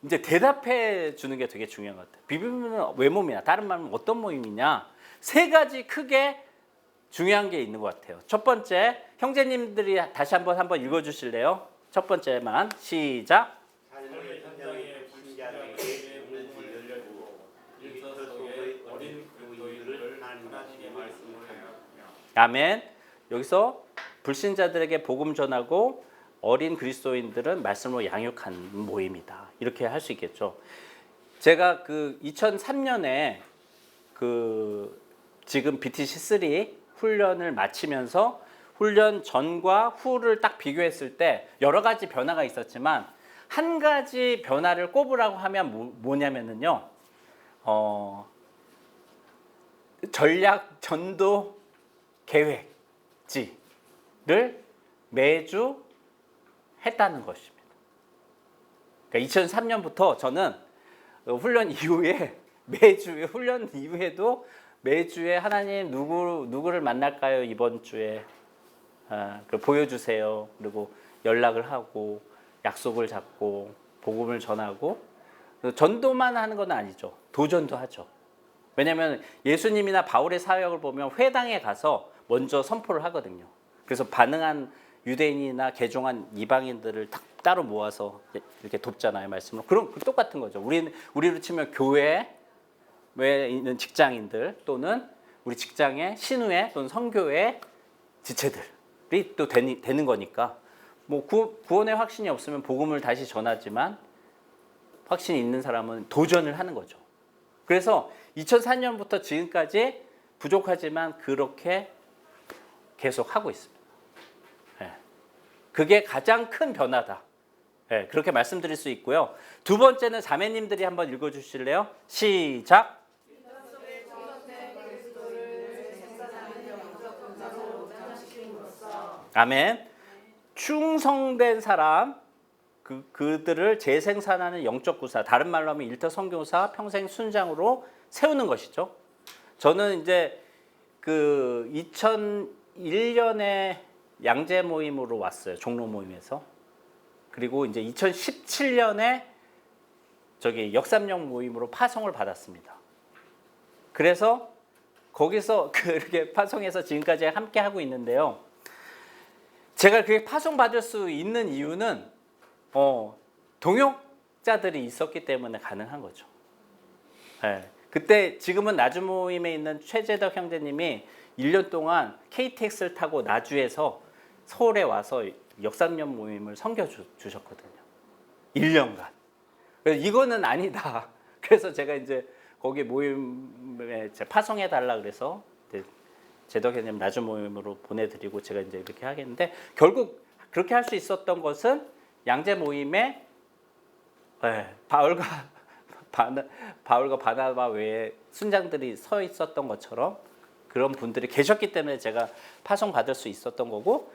S1: 이제 대답해 주는 게 되게 중요한 것 같아요. BBB는 왜 모임이냐, 다른 말은 어떤 모임이냐, 세 가지 크게 중요한 게 있는 것 같아요. 첫 번째, 형제님들이 다시 한번 읽어주실래요? 첫 번째만 시작.
S2: 삶의 현장에 불신자들에게 문을 열고 일터 속의 어린 그리스도인들을 하나님의 말씀을 하며.
S1: 아멘. 여기서 불신자들에게 복음 전하고 어린 그리스도인들은 말씀으로 양육하는 모임이다. 이렇게 할 수 있겠죠. 제가 그 2003년에 지금 BTC3 훈련을 마치면서 훈련 전과 후를 딱 비교했을 때 여러 가지 변화가 있었지만 한 가지 변화를 꼽으라고 하면 뭐냐면은요, 전략 전도 계획지를 매주 했다는 것입니다. 그러니까 2003년부터 저는 훈련 이후에 훈련 이후에도 매주에 하나님 누구를 만날까요? 이번 주에 보여주세요. 그리고 연락을 하고 약속을 잡고 복음을 전하고, 전도만 하는 건 아니죠. 도전도 하죠. 왜냐하면 예수님이나 바울의 사역을 보면 회당에 가서 먼저 선포를 하거든요. 그래서 반응한 유대인이나 개종한 이방인들을 따로 모아서 이렇게 돕잖아요, 말씀으로. 그럼 똑같은 거죠. 우리로 치면 교회에 있는 직장인들 또는 우리 직장의 신우회 또는 선교회 지체들이 또 되는 거니까, 뭐 구원의 확신이 없으면 복음을 다시 전하지만 확신이 있는 사람은 도전을 하는 거죠. 그래서 2004년부터 지금까지 부족하지만 그렇게 계속 하고 있습니다. 그게 가장 큰 변화다. 그렇게 말씀드릴 수 있고요. 두 번째는 자매님들이 한번 읽어주실래요? 시작. 아멘. 충성된 사람, 그들을 재생산하는 영적 구사, 다른 말로 하면 일터 선교사 평생 순장으로 세우는 것이죠. 저는 이제 2001년에 양재 모임으로 왔어요. 종로 모임에서. 그리고 이제 2017년에 역삼역 모임으로 파송을 받았습니다. 그래서 거기서 그렇게 파송해서 지금까지 함께 하고 있는데요. 제가 그렇게 파송 받을 수 있는 이유는 동역자들이 있었기 때문에 가능한 거죠. 그때 지금은 나주 모임에 있는 최재덕 형제님이 1년 동안 KTX를 타고 나주에서 서울에 와서 역삼역 모임을 섬겨 주셨거든요. 1년간. 그래서 이거는 아니다. 그래서 제가 이제 거기 모임에 파송해 달라 그래서 재덕 형님 나주 모임으로 보내드리고 제가 이제 이렇게 하겠는데, 결국 그렇게 할 수 있었던 것은 양재 모임에 바울과 바나바 외에 순장들이 서 있었던 것처럼 그런 분들이 계셨기 때문에 제가 파송 받을 수 있었던 거고,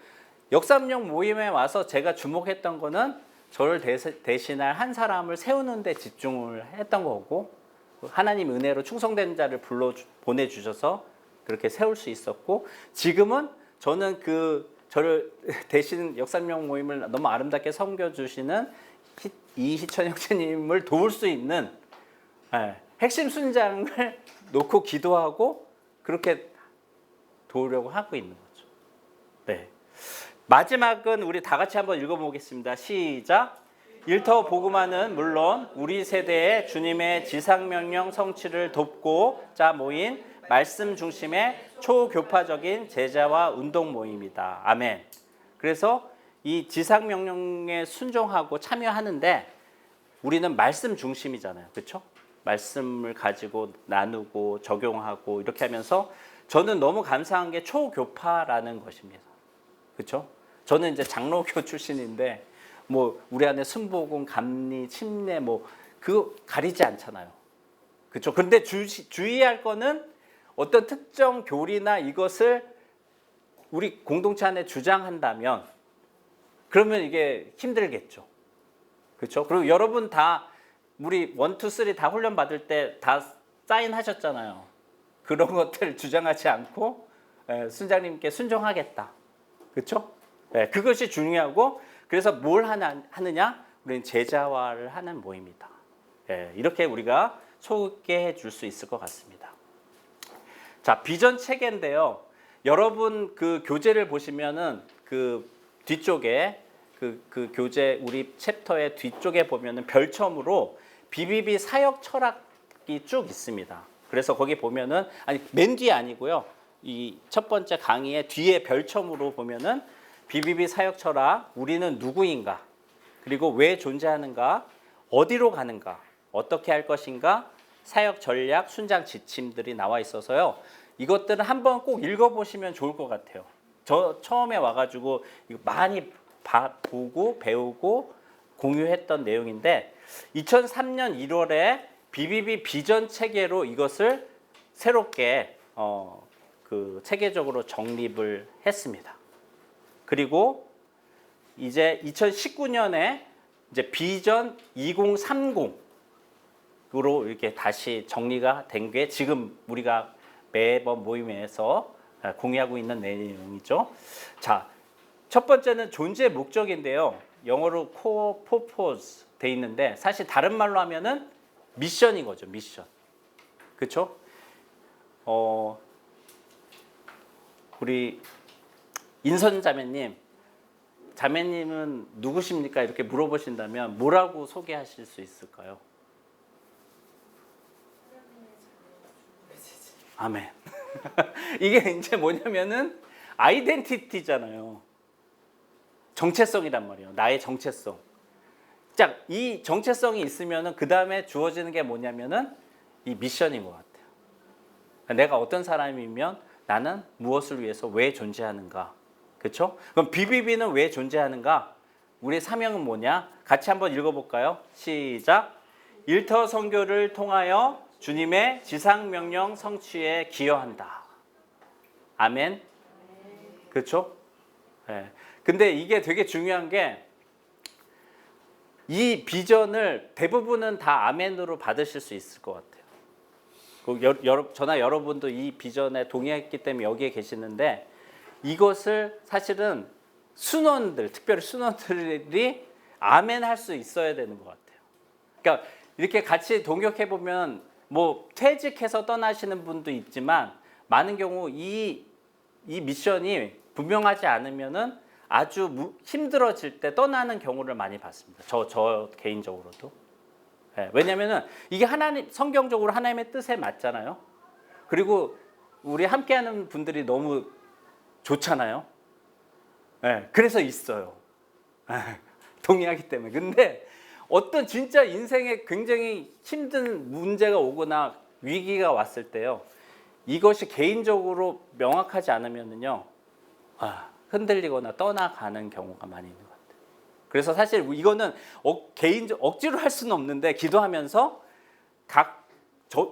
S1: 역삼역 모임에 와서 제가 주목했던 거는 저를 대신할 한 사람을 세우는 데 집중을 했던 거고, 하나님 은혜로 충성된 자를 보내주셔서 그렇게 세울 수 있었고, 지금은 저는 저를 대신 역삼역 모임을 너무 아름답게 섬겨주시는 이희천 형제님을 도울 수 있는 핵심 순장을 놓고 기도하고 그렇게 도우려고 하고 있는 거죠. 네. 마지막은 우리 다 같이 한번 읽어보겠습니다. 시작. 일터 복음화는 물론 우리 세대의 주님의 지상명령 성취를 돕고자 모인 말씀 중심의 초교파적인 제자와 운동 모임이다. 아멘. 그래서 이 지상명령에 순종하고 참여하는데 우리는 말씀 중심이잖아요. 그렇죠? 말씀을 가지고 나누고 적용하고 이렇게 하면서 저는 너무 감사한 게 초교파라는 것입니다. 그렇죠? 저는 이제 장로교 출신인데 뭐 우리 안에 순복음, 감리, 침례 뭐 그거 가리지 않잖아요. 그렇죠? 그런데 주의할 거는 어떤 특정 교리나 이것을 우리 공동체 안에 주장한다면 그러면 이게 힘들겠죠. 그렇죠? 그리고 여러분 다 우리 1, 2, 3 다 훈련 받을 때 다 사인하셨잖아요. 그런 것들을 주장하지 않고 순장님께 순종하겠다. 그렇죠? 그것이 중요하고 그래서 뭘 하느냐? 우리는 제자화를 하는 모임이다. 이렇게 우리가 소개해 줄 수 있을 것 같습니다. 자, 비전 체계인데요. 여러분 그 교재를 보시면은 그 뒤쪽에 그 교재 우리 챕터의 뒤쪽에 보면은 별첨으로 BBB 사역 철학이 쭉 있습니다. 그래서 거기 보면은 아니 맨 뒤에 아니고요. 이 첫 번째 강의의 뒤에 별첨으로 보면은 BBB 사역 철학, 우리는 누구인가, 그리고 왜 존재하는가, 어디로 가는가, 어떻게 할 것인가, 사역 전략, 순장 지침들이 나와 있어서요. 이것들은 한번 꼭 읽어보시면 좋을 것 같아요. 저 처음에 와가지고 이거 많이 보고 배우고 공유했던 내용인데 2003년 1월에 BBB 비전 체계로 이것을 새롭게 그 체계적으로 정립을 했습니다. 그리고 이제 2019년에 이제 비전 2030으로 이렇게 다시 정리가 된 게 지금 우리가 매번 모임에서 공유하고 있는 내용이죠. 자, 첫 번째는 존재의 목적인데요. 영어로 core purpose 돼 있는데 사실 다른 말로 하면은 미션인 거죠. 미션. 그렇죠? 우리 인선 자매님은 누구십니까? 이렇게 물어보신다면 뭐라고 소개하실 수 있을까요? 아멘. 이게 이제 뭐냐면은 아이덴티티잖아요. 정체성이란 말이에요. 나의 정체성. 자, 이 정체성이 있으면은 그 다음에 주어지는 게 뭐냐면은 이 미션인 것 같아요. 내가 어떤 사람이면 나는 무엇을 위해서 왜 존재하는가? 그렇죠? 그럼 BBB는 왜 존재하는가? 우리의 사명은 뭐냐? 같이 한번 읽어볼까요? 시작. 일터 선교를 통하여 주님의 지상명령 성취에 기여한다. 아멘. 그렇죠? 네. 근데 이게 되게 중요한 게 이 비전을 대부분은 다 아멘으로 받으실 수 있을 것 같아요. 저나 여러분도 이 비전에 동의했기 때문에 여기에 계시는데 이것을 사실은 순원들, 특별히 순원들이 아멘 할 수 있어야 되는 것 같아요. 그러니까 이렇게 같이 동역해 보면 뭐 퇴직해서 떠나시는 분도 있지만 많은 경우 이 미션이 분명하지 않으면은 아주 힘들어질 때 떠나는 경우를 많이 봤습니다. 저 개인적으로도. 네, 왜냐면은 이게 성경적으로 하나님의 뜻에 맞잖아요. 그리고 우리 함께하는 분들이 너무 좋잖아요. 네, 그래서 있어요. 동의하기 때문에. 근데 어떤 진짜 인생에 굉장히 힘든 문제가 오거나 위기가 왔을 때요. 이것이 개인적으로 명확하지 않으면은요. 흔들리거나 떠나가는 경우가 많이 있는 것 같아요. 그래서 사실 이거는 억지로 할 수는 없는데 기도하면서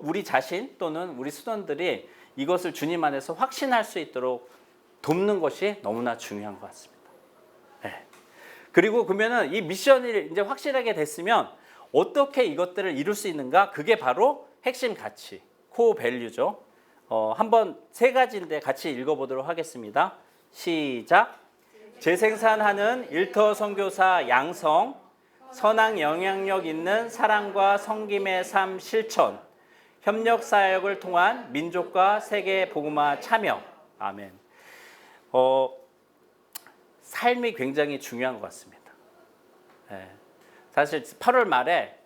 S1: 우리 자신 또는 우리 수련들이 이것을 주님 안에서 확신할 수 있도록 돕는 것이 너무나 중요한 것 같습니다. 네. 그리고 그러면은 이 미션이 이제 확실하게 됐으면 어떻게 이것들을 이룰 수 있는가? 그게 바로 핵심 가치, 코어 밸류죠. 한번 3가지인데 같이 읽어보도록 하겠습니다. 시작. 재생산하는 일터 선교사 양성, 선한 영향력 있는 사랑과 섬김의 삶 실천, 협력 사역을 통한 민족과 세계 복음화 참여. 아멘. 삶이 굉장히 중요한 것 같습니다. 예. 사실 8월 말에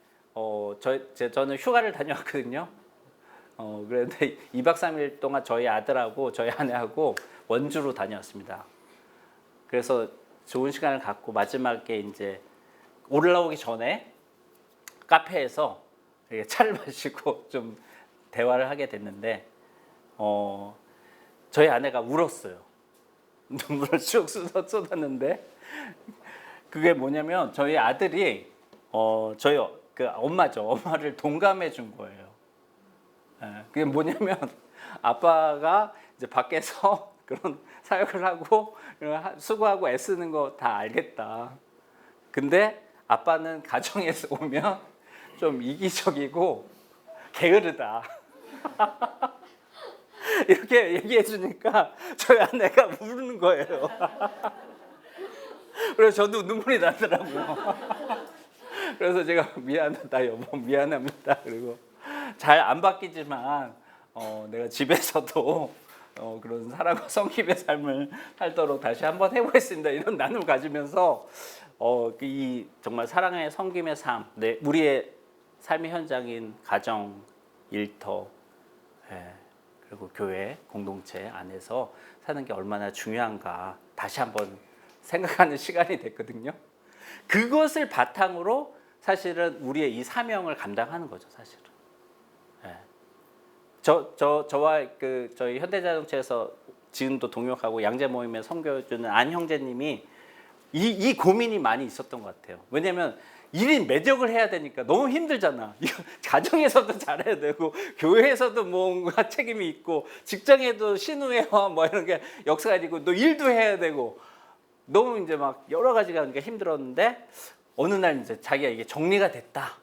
S1: 저는 휴가를 다녀왔거든요. 그런데 2박 3일 동안 저희 아들하고 저희 아내하고 원주로 다녀왔습니다. 그래서 좋은 시간을 갖고 마지막에 이제 올라오기 전에 카페에서 차를 마시고 좀 대화를 하게 됐는데 저희 아내가 울었어요. 눈물을 쭉 쏟았는데 그게 뭐냐면 저희 아들이 저희 그 엄마죠. 엄마를 동감해 준 거예요. 그게 뭐냐면 아빠가 이제 밖에서 그런 사역을 하고 수고하고 애쓰는 거 다 알겠다. 근데 아빠는 가정에서 오면 좀 이기적이고 게으르다. 이렇게 얘기해 주니까 저희 아내가 우는 거예요. 그래서 저도 눈물이 나더라고요. 그래서 제가 미안하다 여보, 미안합니다. 그리고 잘 안 바뀌지만 내가 집에서도 그런 사랑과 성김의 삶을 살도록 다시 한번 해보겠습니다. 이런 나눔을 가지면서 이 정말 사랑의 성김의 삶, 우리의 삶의 현장인 가정, 일터, 그리고 교회, 공동체 안에서 사는 게 얼마나 중요한가 다시 한번 생각하는 시간이 됐거든요. 그것을 바탕으로 사실은 우리의 이 사명을 감당하는 거죠, 사실은. 저와 저희 현대자동차에서 지금도 동역하고 양재 모임에 선교해주는 안 형제님이 이 고민이 많이 있었던 것 같아요. 왜냐하면 1인 매적을 해야 되니까 너무 힘들잖아. 가정에서도 잘해야 되고 교회에서도 뭔가 책임이 있고 직장에도 신우회와 뭐 이런 게 역사가 있고 또 일도 해야 되고 너무 이제 막 여러 가지가 그러니까 힘들었는데 어느 날 이제 자기가 이게 정리가 됐다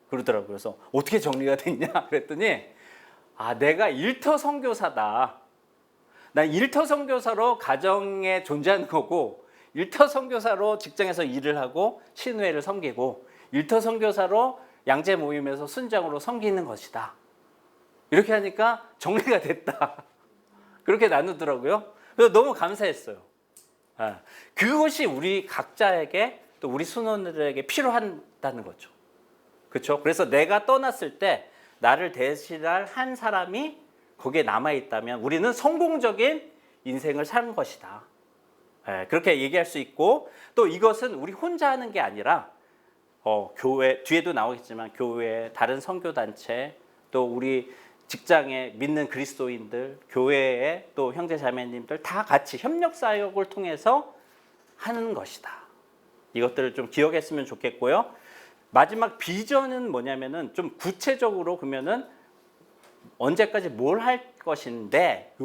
S1: 그러더라고요. 그래서 어떻게 정리가 됐냐 그랬더니 내가 일터 선교사다. 난 일터 선교사로 가정에 존재하는 거고 일터 선교사로 직장에서 일을 하고 신우회를 섬기고 일터 선교사로 양재 모임에서 순장으로 섬기는 것이다. 이렇게 하니까 정리가 됐다. 그렇게 나누더라고요. 그래서 너무 감사했어요. 그것이 우리 각자에게 또 우리 순원들에게 필요하다는 거죠. 그렇죠? 그래서 내가 떠났을 때 나를 대신할 한 사람이 거기에 남아있다면 우리는 성공적인 인생을 산 것이다. 그렇게 얘기할 수 있고 또 이것은 우리 혼자 하는 게 아니라 교회 뒤에도 나오겠지만 교회 다른 선교단체 또 우리 직장에 믿는 그리스도인들 교회에 또 형제자매님들 다 같이 협력사역을 통해서 하는 것이다. 이것들을 좀 기억했으면 좋겠고요. 마지막 비전은 뭐냐면은 좀 구체적으로 그러면은 언제까지 뭘 할 것인데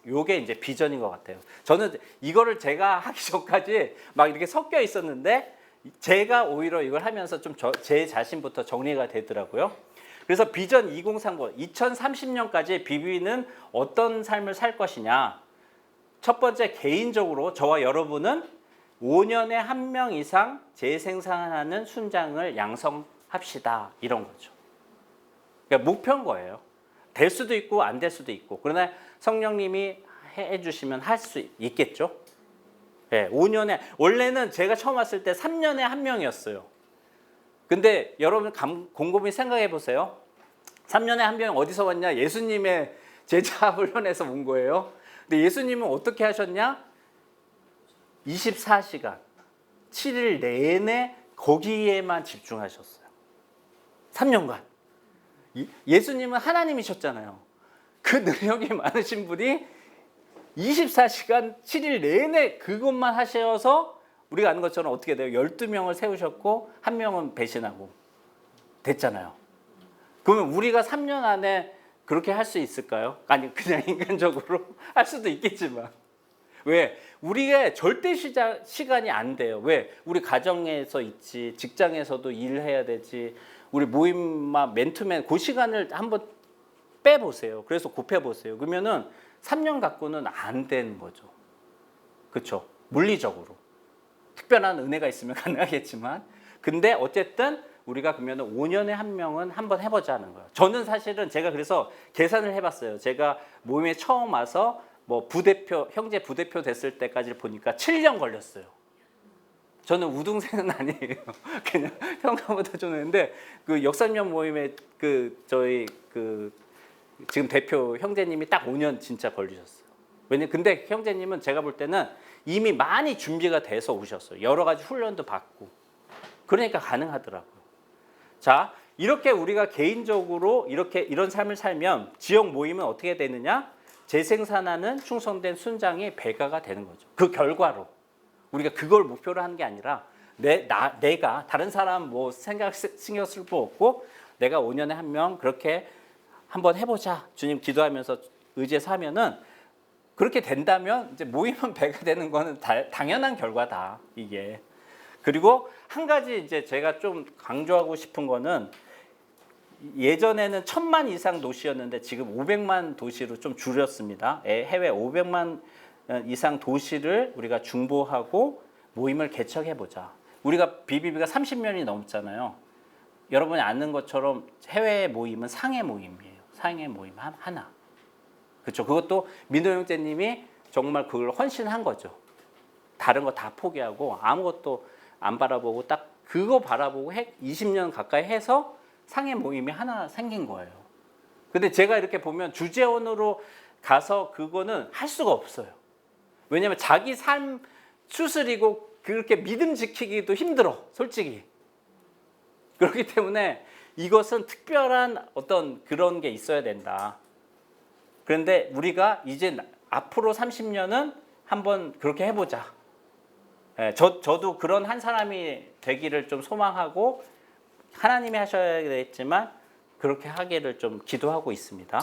S1: 요게 이제 비전인 것 같아요. 저는 이거를 제가 하기 전까지 막 이렇게 섞여 있었는데 제가 오히려 이걸 하면서 좀 제 자신부터 정리가 되더라고요. 그래서 비전 2030, 2030년까지 BB는 어떤 삶을 살 것이냐. 첫 번째 개인적으로 저와 여러분은 5년에 1명 이상 재생산하는 순장을 양성합시다. 이런 거죠. 그러니까 목표인 거예요. 될 수도 있고 안 될 수도 있고 그러나 성령님이 해주시면 할 수 있겠죠. 5년에 원래는 제가 처음 왔을 때 3년에 1명이었어요. 근데 여러분 곰곰이 생각해 보세요. 3년에 1명 어디서 왔냐? 예수님의 제자 훈련에서 온 거예요. 근데 예수님은 어떻게 하셨냐? 24시간 7일 내내 거기에만 집중하셨어요. 3년간. 예수님은 하나님이셨잖아요. 그 능력이 많으신 분이 24시간 7일 내내 그것만 하셔서 우리가 아는 것처럼 어떻게 돼요? 12명을 세우셨고 1명은 배신하고 됐잖아요. 그러면 우리가 3년 안에 그렇게 할 수 있을까요? 아니 그냥 인간적으로 할 수도 있겠지만 왜? 우리가 절대 시간이 안 돼요. 왜? 우리 가정에서 있지 직장에서도 일해야 되지 우리 모임만 맨투맨 그 시간을 한번 빼보세요. 그래서 곱해보세요. 그러면은 3년 갖고는 안 되는 거죠. 그렇죠? 물리적으로. 특별한 은혜가 있으면 가능하겠지만 근데 어쨌든 우리가 그러면 5년에 한 명은 한번 해보자는 거예요. 저는 사실은 제가 그래서 계산을 해봤어요. 제가 모임에 처음 와서 뭐 부대표, 형제 부대표 됐을 때까지 보니까 7년 걸렸어요. 저는 우등생은 아니에요. 그냥 형과보다 좀 했는데 그 역삼년 모임에 그 저희 그 지금 대표 형제님이 딱 5년 진짜 걸리셨어요. 근데 형제님은 제가 볼 때는 이미 많이 준비가 돼서 오셨어요. 여러 가지 훈련도 받고. 그러니까 가능하더라고요. 자, 이렇게 우리가 개인적으로 이런 삶을 살면 지역 모임은 어떻게 되느냐? 재생산하는 충성된 순장의 배가가 되는 거죠. 그 결과로. 우리가 그걸 목표로 하는 게 아니라 내가 다른 사람 뭐 신경 쓸 거 없고 내가 5년에 한 명 그렇게 한번 해보자. 주님 기도하면서 의지해서 하면은 그렇게 된다면 이제 모임은 배가 되는 거는 당연한 결과다. 이게. 그리고 한 가지 이제 제가 좀 강조하고 싶은 거는 예전에는 1000만 이상 도시였는데 지금 500만 도시로 좀 줄였습니다. 해외 500만 이상 도시를 우리가 중보하고 모임을 개척해보자. 우리가 BBB가 30년이 넘었잖아요. 여러분이 아는 것처럼 해외 모임은 상해 모임이에요. 상해 모임 하나. 그렇죠. 그것도 민호 형제님이 정말 그걸 헌신한 거죠. 다른 거 다 포기하고 아무것도 안 바라보고 딱 그거 바라보고 20년 가까이 해서 상해 모임이 하나 생긴 거예요. 근데 제가 이렇게 보면 주재원으로 가서 그거는 할 수가 없어요. 왜냐하면 자기 삶 추스리고 그렇게 믿음 지키기도 힘들어, 솔직히. 그렇기 때문에 이것은 특별한 어떤 그런 게 있어야 된다. 그런데 우리가 이제 앞으로 30년은 한번 그렇게 해보자. 저도 그런 한 사람이 되기를 좀 소망하고 하나님이 하셔야겠지만 그렇게 하기를 좀 기도하고 있습니다.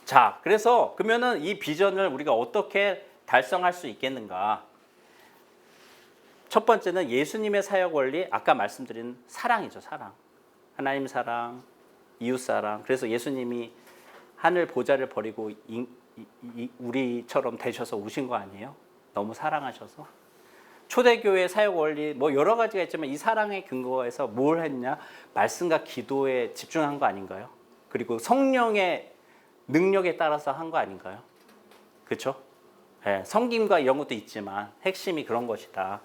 S1: 자, 그래서 그러면은 이 비전을 우리가 어떻게 달성할 수 있겠는가? 첫 번째는 예수님의 사역 원리, 아까 말씀드린 사랑이죠, 사랑. 하나님 사랑, 이웃 사랑. 그래서 예수님이 하늘 보좌를 버리고 우리처럼 되셔서 오신 거 아니에요? 너무 사랑하셔서. 초대교회 사역 원리 뭐 여러 가지가 있지만 이 사랑의 근거에서 뭘 했냐? 말씀과 기도에 집중한 거 아닌가요? 그리고 성령의 능력에 따라서 한 거 아닌가요? 그렇죠? 네, 성김과 이런 것도 있지만 핵심이 그런 것이다.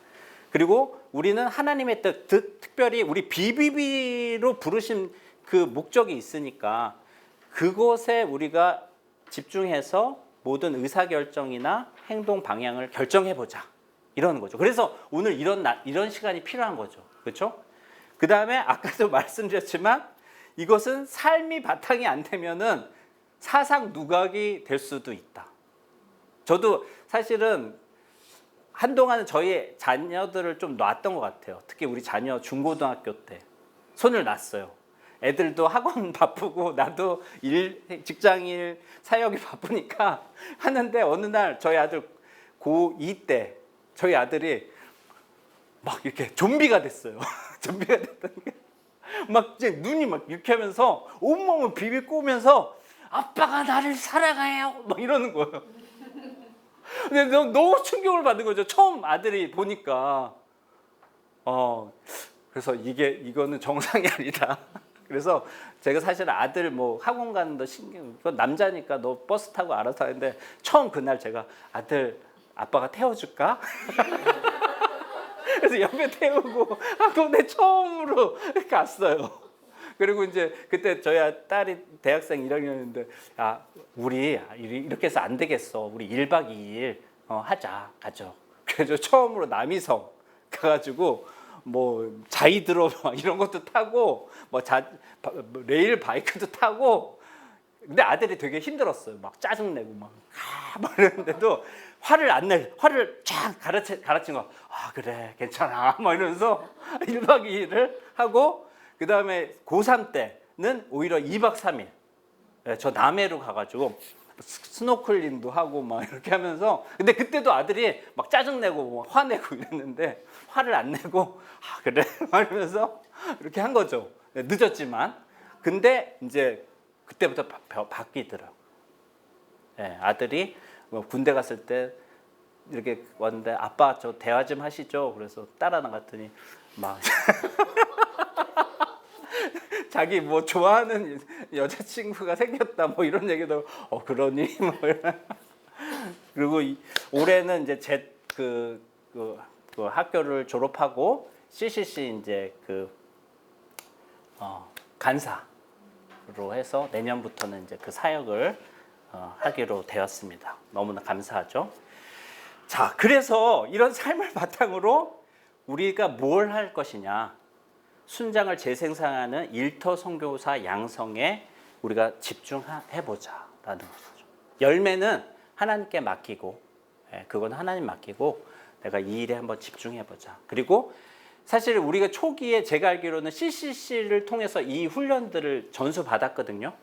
S1: 그리고 우리는 하나님의 뜻, 특별히 우리 BBB로 부르신 그 목적이 있으니까 그것에 우리가 집중해서 모든 의사결정이나 행동 방향을 결정해보자. 이러는 거죠. 그래서 오늘 이런 시간이 필요한 거죠. 그렇죠? 그 다음에 아까도 말씀드렸지만 이것은 삶이 바탕이 안 되면은 사상 누각이 될 수도 있다. 저도 사실은 한동안은 저희 자녀들을 좀 놨던 것 같아요. 특히 우리 자녀 중고등학교 때 손을 놨어요. 애들도 학원 바쁘고 나도 직장일 사역이 바쁘니까 하는데 어느 날 저희 아들 고2 때 저희 아들이 막 이렇게 좀비가 됐어요. 좀비가 됐던 게 막 이제 눈이 막 이렇게 하면서 온몸을 비비 꼬면서 아빠가 나를 사랑해요 막 이러는 거예요. 근데 너무 충격을 받은 거죠. 처음 아들이 보니까. 그래서 이거는 정상이 아니다. 그래서 제가 사실 아들 뭐 학원 가는 거 신경, 남자니까 너 버스 타고 알아서 하는데 처음 그날 제가 아들 아빠가 태워줄까? 그래서 옆에 태우고 학원에 처음으로 갔어요. 그리고 이제 그때 저희 딸이 대학생 1학년인데 우리 이렇게 해서 안 되겠어. 우리 1박 2일 하자. 가죠. 그래서 처음으로 남이성 가가지고 뭐 자이드로 이런 것도 타고 뭐 레일 바이크도 타고 근데 아들이 되게 힘들었어요. 막 짜증내고 막 이러는데도 화를 쫙 가르친 거. 그래 괜찮아 막 이러면서 1박 2일을 하고 그 다음에 고3 때는 오히려 2박 3일 저 남해로 가가지고 스노클링도 하고 막 이렇게 하면서 근데 그때도 아들이 막 짜증내고 막 화내고 이랬는데 화를 안 내고 그래 막 이러면서 이렇게 한 거죠. 늦었지만 근데 이제 그때부터 바뀌더라고. 아들이 군대 갔을 때 이렇게 왔는데 아빠 저 대화 좀 하시죠. 그래서 따라 나갔더니 막 자기 뭐 좋아하는 여자친구가 생겼다 뭐 이런 얘기도 그러니 뭐 이런. 그리고 올해는 이제 그 학교를 졸업하고 CCC 이제 간사로 해서 내년부터는 이제 그 사역을 하기로 되었습니다. 너무나 감사하죠. 자, 그래서 이런 삶을 바탕으로 우리가 뭘 할 것이냐? 순장을 재생산하는 일터 선교사 양성에 우리가 집중해 보자라는 것이죠. 열매는 하나님께 맡기고, 그건 하나님 맡기고 내가 이 일에 한번 집중해 보자. 그리고 사실 우리가 초기에 제가 알기로는 CCC를 통해서 이 훈련들을 전수 받았거든요.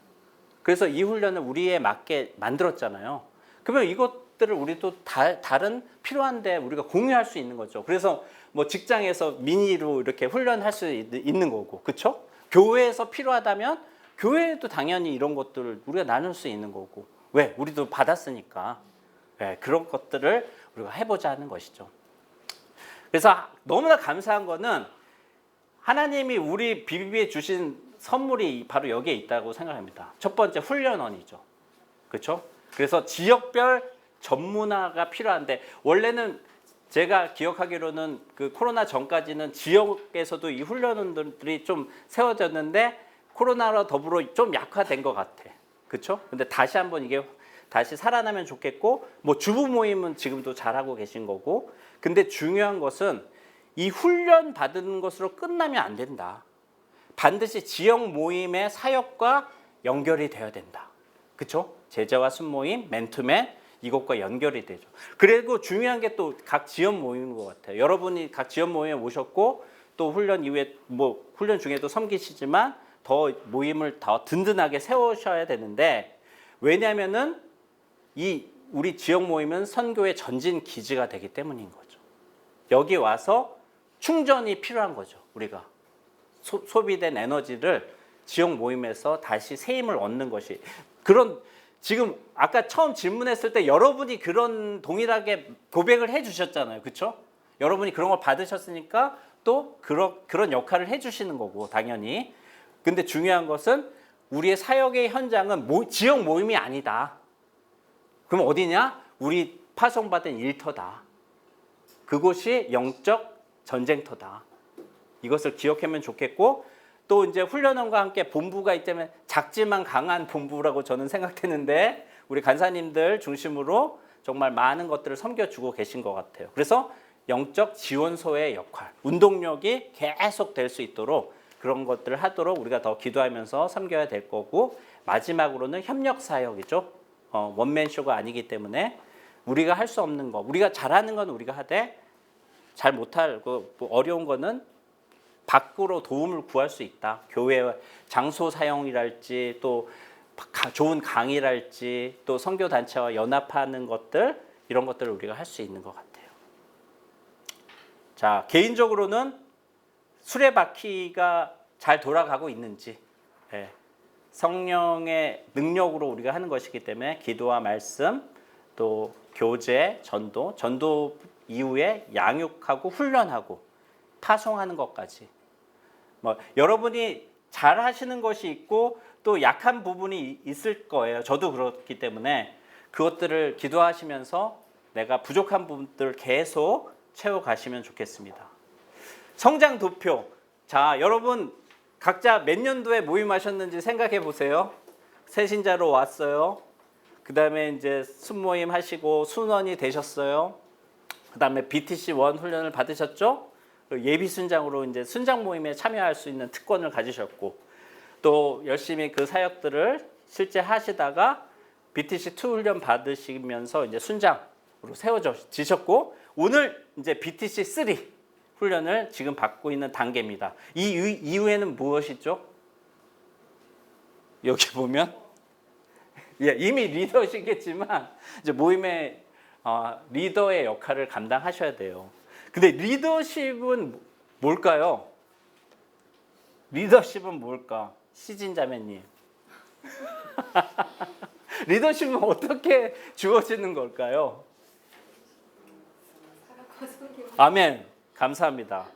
S1: 그래서 이 훈련을 우리에 맞게 만들었잖아요. 그러면 이것들을 우리도 다른 필요한데 우리가 공유할 수 있는 거죠. 그래서 뭐 직장에서 미니로 이렇게 훈련할 수 있는 거고, 그렇죠? 교회에서 필요하다면 교회에도 당연히 이런 것들을 우리가 나눌 수 있는 거고. 왜? 우리도 받았으니까. 그런 것들을 우리가 해보자 하는 것이죠. 그래서 너무나 감사한 거는 하나님이 우리 BBB에 주신 선물이 바로 여기에 있다고 생각합니다. 첫 번째 훈련원이죠. 그렇죠? 그래서 지역별 전문화가 필요한데 원래는 제가 기억하기로는 그 코로나 전까지는 지역에서도 이 훈련원들이 좀 세워졌는데 코로나로 더불어 좀 약화된 것 같아. 그렇죠? 근데 다시 한번 이게 다시 살아나면 좋겠고, 뭐 주부 모임은 지금도 잘하고 계신 거고, 근데 중요한 것은 이 훈련 받은 것으로 끝나면 안 된다. 반드시 지역 모임의 사역과 연결이 되어야 된다. 그렇죠? 제자와 순모임, 맨투맨 이것과 연결이 되죠. 그리고 중요한 게 또 각 지역 모임인 것 같아요. 여러분이 각 지역 모임에 오셨고 또 훈련 이후에 뭐 훈련 중에도 섬기시지만 더 모임을 더 든든하게 세우셔야 되는데, 왜냐하면은 이 우리 지역 모임은 선교의 전진 기지가 되기 때문인 거죠. 여기 와서 충전이 필요한 거죠. 우리가 소비된 에너지를 지역 모임에서 다시 새 힘을 얻는 것이 그런. 지금 아까 처음 질문했을 때 여러분이 그런 동일하게 고백을 해주셨잖아요. 그렇죠? 여러분이 그런 걸 받으셨으니까 또 그런 역할을 해주시는 거고 당연히. 근데 중요한 것은 우리의 사역의 현장은 지역 모임이 아니다. 그럼 어디냐? 우리 파송받은 일터다. 그곳이 영적 전쟁터다. 이것을 기억하면 좋겠고, 또 이제 훈련원과 함께 본부가 있다면 작지만 강한 본부라고 저는 생각되는데 우리 간사님들 중심으로 정말 많은 것들을 섬겨주고 계신 것 같아요. 그래서 영적 지원소의 역할, 운동력이 계속 될 수 있도록 그런 것들을 하도록 우리가 더 기도하면서 섬겨야 될 거고, 마지막으로는 협력 사역이죠. 원맨쇼가 아니기 때문에 우리가 할 수 없는 거, 우리가 잘하는 건 우리가 하되 잘 못할 어려운 거는 밖으로 도움을 구할 수 있다. 교회 장소 사용이랄지 또 좋은 강의랄지 또 선교 단체와 연합하는 것들, 이런 것들을 우리가 할 수 있는 것 같아요. 자, 개인적으로는 수레바퀴가 잘 돌아가고 있는지, 성령의 능력으로 우리가 하는 것이기 때문에 기도와 말씀, 또 교제, 전도 이후에 양육하고 훈련하고 파송하는 것까지. 뭐 여러분이 잘 하시는 것이 있고 또 약한 부분이 있을 거예요. 저도 그렇기 때문에 그것들을 기도하시면서 내가 부족한 부분들을 계속 채워가시면 좋겠습니다. 성장 도표. 자, 여러분 각자 몇 년도에 모임하셨는지 생각해 보세요. 새신자로 왔어요. 그 다음에 이제 순모임 하시고 순원이 되셨어요. 그 다음에 BTC1 훈련을 받으셨죠? 예비 순장으로 이제 순장 모임에 참여할 수 있는 특권을 가지셨고, 또 열심히 그 사역들을 실제 하시다가 BTC2 훈련 받으시면서 이제 순장으로 세워지셨고, 오늘 이제 BTC3 훈련을 지금 받고 있는 단계입니다. 이 이후에는 무엇이죠? 여기 보면 이미 리더시겠지만 이제 모임의 리더의 역할을 감당하셔야 돼요. 근데 리더십은 뭘까요? 리더십은 뭘까? 시진 자매님. 리더십은 어떻게 주어지는 걸까요? 아멘. 감사합니다.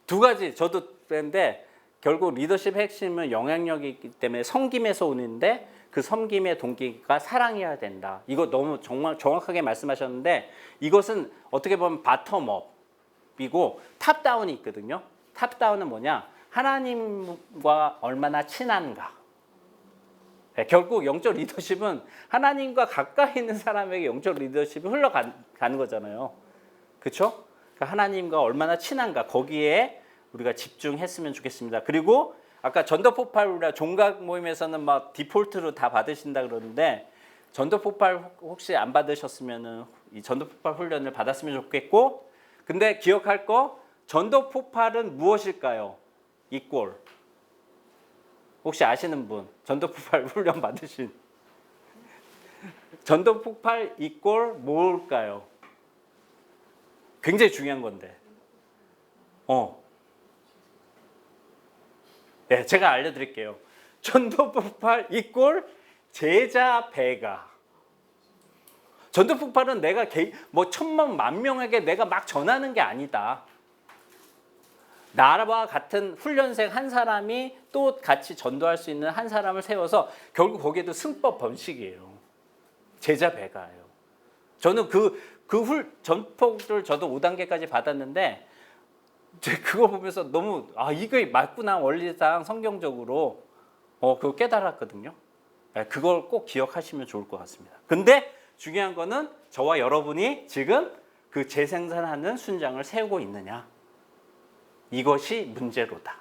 S1: 두 가지 저도 그랬는데 결국 리더십 핵심은 영향력이기 때문에 섬김에서 오는데 그 섬김의 동기가 사랑이어야 된다. 이거 너무 정말 정확하게 말씀하셨는데 이것은 어떻게 보면 바텀업이고 탑다운이 있거든요. 탑다운은 뭐냐? 하나님과 얼마나 친한가. 네, 결국 영적 리더십은 하나님과 가까이 있는 사람에게 영적 리더십이 흘러가는 거잖아요. 그렇죠? 그러니까 하나님과 얼마나 친한가 거기에 우리가 집중했으면 좋겠습니다. 그리고 아까 전도폭발 우리가 종각 모임에서는 막 디폴트로 다 받으신다 그러는데 전도폭발 혹시 안 받으셨으면은 이 전도폭발 훈련을 받았으면 좋겠고, 근데 기억할 거 전도폭발은 무엇일까요? 이꼴. 혹시 아시는 분 전도폭발 훈련 받으신 전도폭발 이꼴 뭘까요? 굉장히 중요한 건데. 네, 제가 알려드릴게요. 전도폭발 이꼴 제자 배가. 전도폭발은 내가 뭐 1000만 만 명에게 내가 막 전하는 게 아니다. 나와 같은 훈련생 한 사람이 또 같이 전도할 수 있는 한 사람을 세워서 결국 거기에도 승법 번식이에요. 제자 배가예요. 저는 전폭을 저도 5단계까지 받았는데 그거 보면서 너무 이게 맞구나 원리상 성경적으로 그거 깨달았거든요. 그걸 꼭 기억하시면 좋을 것 같습니다. 근데 중요한 거는 저와 여러분이 지금 그 재생산하는 순장을 세우고 있느냐. 이것이 문제로다.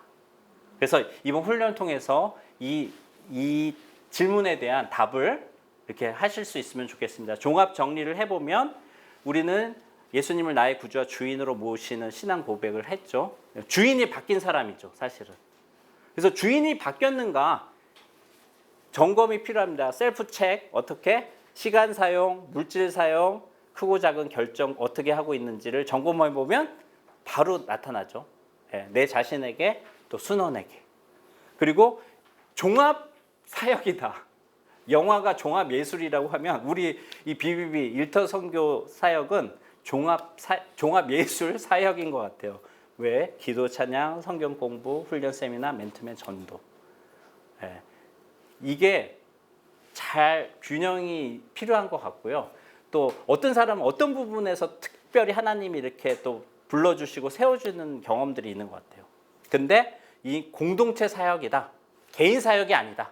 S1: 그래서 이번 훈련을 통해서 이 질문에 대한 답을 이렇게 하실 수 있으면 좋겠습니다. 종합 정리를 해보면 우리는 예수님을 나의 구주와 주인으로 모시는 신앙 고백을 했죠. 주인이 바뀐 사람이죠, 사실은. 그래서 주인이 바뀌었는가 점검이 필요합니다. 셀프 체크, 어떻게 시간 사용, 물질 사용, 크고 작은 결정 어떻게 하고 있는지를 점검해 보면 바로 나타나죠. 내 자신에게 또 순원에게. 그리고 종합 사역이다. 영화가 종합 예술이라고 하면 우리 이 BBB 일터 선교 사역은 종합 예술 사역인 것 같아요. 왜? 기도 찬양, 성경 공부, 훈련 세미나, 맨투맨 전도. 이게 잘 균형이 필요한 것 같고요. 또 어떤 사람은 어떤 부분에서 특별히 하나님이 이렇게 또 불러주시고 세워주는 경험들이 있는 것 같아요. 근데 이 공동체 사역이다. 개인 사역이 아니다.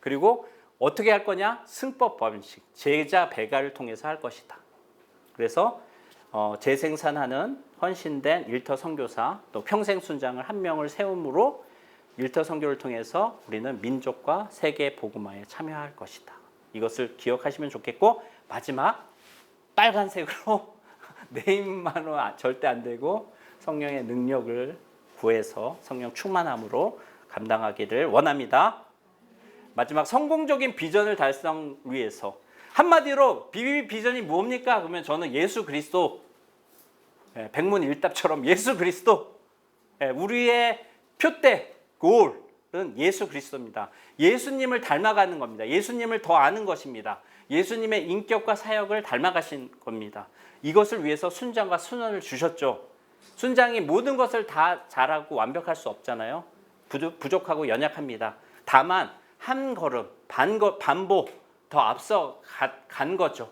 S1: 그리고 어떻게 할 거냐? 승법 번식, 제자 배가를 통해서 할 것이다. 그래서 재생산하는 헌신된 일터 선교사 또 평생 순장을 한 명을 세움으로 일터 선교를 통해서 우리는 민족과 세계 복음화에 참여할 것이다. 이것을 기억하시면 좋겠고, 마지막 빨간색으로 내 힘만으로 절대 안 되고 성령의 능력을 구해서 성령 충만함으로 감당하기를 원합니다. 마지막 성공적인 비전을 달성 위해서 한마디로 BBB 비전이 뭡니까? 그러면 저는 예수 그리스도, 백문일답처럼 예수 그리스도, 우리의 표대 골은 예수 그리스도입니다. 예수님을 닮아가는 겁니다. 예수님을 더 아는 것입니다. 예수님의 인격과 사역을 닮아가신 겁니다. 이것을 위해서 순장과 순원을 주셨죠. 순장이 모든 것을 다 잘하고 완벽할 수 없잖아요. 부족하고 연약합니다. 다만 한 걸음, 반보 더 앞서 간 거죠.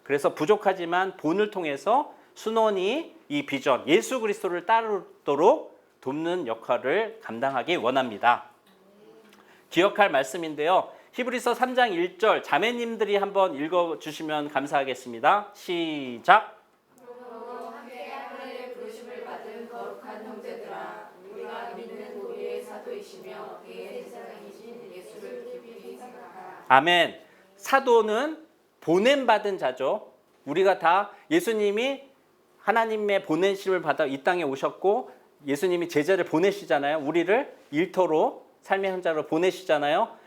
S1: 그래서 부족하지만 본을 통해서 순원이 이 비전, 예수 그리스도를 따르도록 돕는 역할을 감당하기 원합니다. 기억할 말씀인데요. 히브리서 3장 1절 자매님들이 한번 읽어주시면 감사하겠습니다. 시작.
S7: 그러므로 함께 하나님의 부르심을 받은 거룩한 형제들아, 우리가 믿는 우리의 사도이시며 그의 제사장이신 예수를 깊이 생각하라.
S1: 아멘. 사도는 보냄받은 자죠. 우리가 다 예수님이 하나님의 보내심을 받아 이 땅에 오셨고 예수님이 제자를 보내시잖아요. 우리를 일터로 삶의 현장으로 보내시잖아요.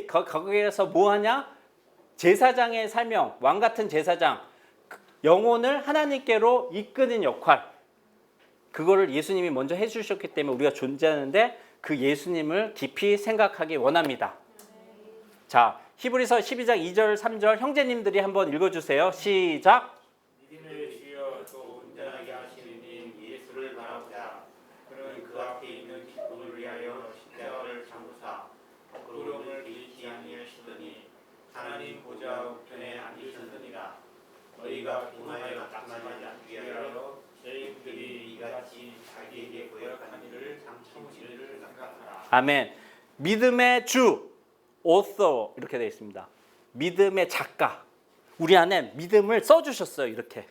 S1: 거기에서 뭐 하냐? 제사장의 사명, 왕 같은 제사장, 영혼을 하나님께로 이끄는 역할. 그거를 예수님이 먼저 해주셨기 때문에 우리가 존재하는데 그 예수님을 깊이 생각하기 원합니다. 자, 히브리서 12장 2절 3절 형제님들이 한번 읽어주세요. 시작.
S2: 믿음의 주여 또
S3: 앞에 있는 기쁨을 위하여 십자가를 참으사 부끄러움을 잃지 아니하시더니 하나님 보좌 우편에 앉으셨느니라. 너희가 기만하여 낙심하지 않게 하여 죄인들이 이같이 자기에게 고역한 일을 참으시기를 생각하라.
S1: 아멘. 믿음의 주, author 이렇게 되어 있습니다. 믿음의 작가. 우리 안에 믿음을 써주셨어요. 이렇게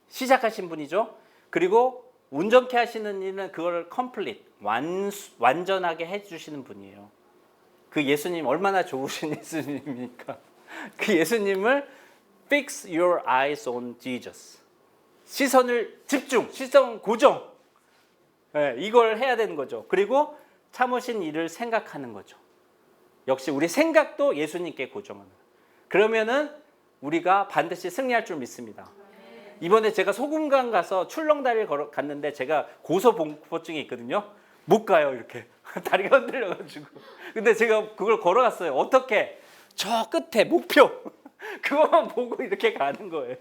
S1: 시작하신 분이죠. 그리고 온전케 하시는 일은 그걸 complete, 완전하게 해주시는 분이에요. 그 예수님 얼마나 좋으신 예수님입니까? 그 예수님을 fix your eyes on Jesus. 시선을 집중, 시선 고정. 네, 이걸 해야 되는 거죠. 그리고 참으신 일을 생각하는 거죠. 역시 우리 생각도 예수님께 고정하는. 그러면은 우리가 반드시 승리할 줄 믿습니다. 이번에 제가 소금강 가서 출렁다리를 갔는데 제가 고소공포증이 있거든요. 못 가요 이렇게 다리가 흔들려가지고. 근데 제가 그걸 걸어갔어요. 어떻게? 저 끝에 목표 그것만 보고 이렇게 가는 거예요.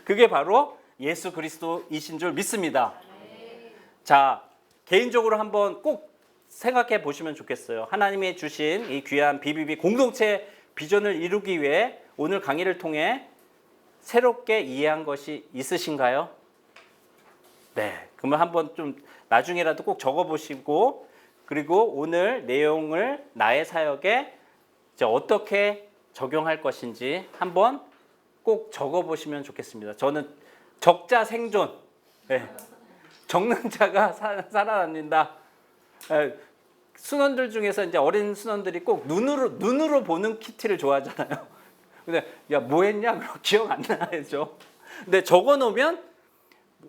S1: 그게 바로 예수 그리스도이신 줄 믿습니다. 자, 개인적으로 한번 꼭 생각해 보시면 좋겠어요. 하나님이 주신 이 귀한 BBB 공동체 비전을 이루기 위해 오늘 강의를 통해 새롭게 이해한 것이 있으신가요? 네, 그러면 한번 좀 나중에라도 꼭 적어보시고 그리고 오늘 내용을 나의 사역에 이제 어떻게 적용할 것인지 한번 꼭 적어보시면 좋겠습니다. 저는 적자 생존, 네. 적는 자가 살아남는다. 네. 순원들 중에서 이제 어린 순원들이 꼭 눈으로 보는 키티를 좋아하잖아요. 근데 야 뭐 했냐? 그럼 기억 안 나죠. 근데 적어놓으면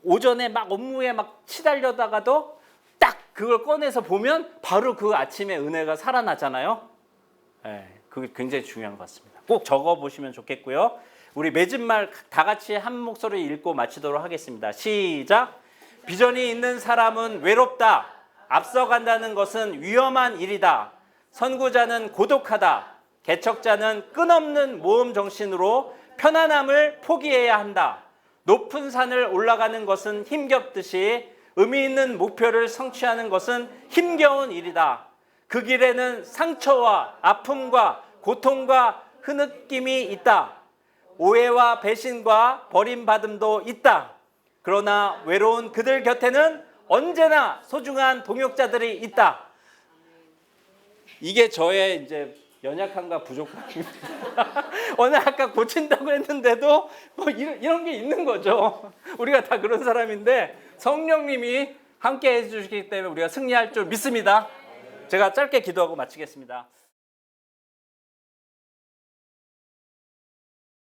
S1: 오전에 막 업무에 막 치달려다가도 딱 그걸 꺼내서 보면 바로 그 아침에 은혜가 살아나잖아요. 네, 그게 굉장히 중요한 것 같습니다. 꼭 적어보시면 좋겠고요. 우리 맺은말 다 같이 한 목소리 읽고 마치도록 하겠습니다. 시작. 비전이 있는 사람은 외롭다. 앞서간다는 것은 위험한 일이다. 선구자는 고독하다. 개척자는 끝없는 모험 정신으로 편안함을 포기해야 한다. 높은 산을 올라가는 것은 힘겹듯이 의미 있는 목표를 성취하는 것은 힘겨운 일이다. 그 길에는 상처와 아픔과 고통과 흐느낌이 있다. 오해와 배신과 버림받음도 있다. 그러나 외로운 그들 곁에는 언제나 소중한 동역자들이 있다. 이게 저의 이제 연약함과 부족함입니다. 오늘 아까 고친다고 했는데도 뭐 이런 게 있는 거죠. 우리가 다 그런 사람인데 성령님이 함께 해주시기 때문에 우리가 승리할 줄 믿습니다. 제가 짧게 기도하고 마치겠습니다.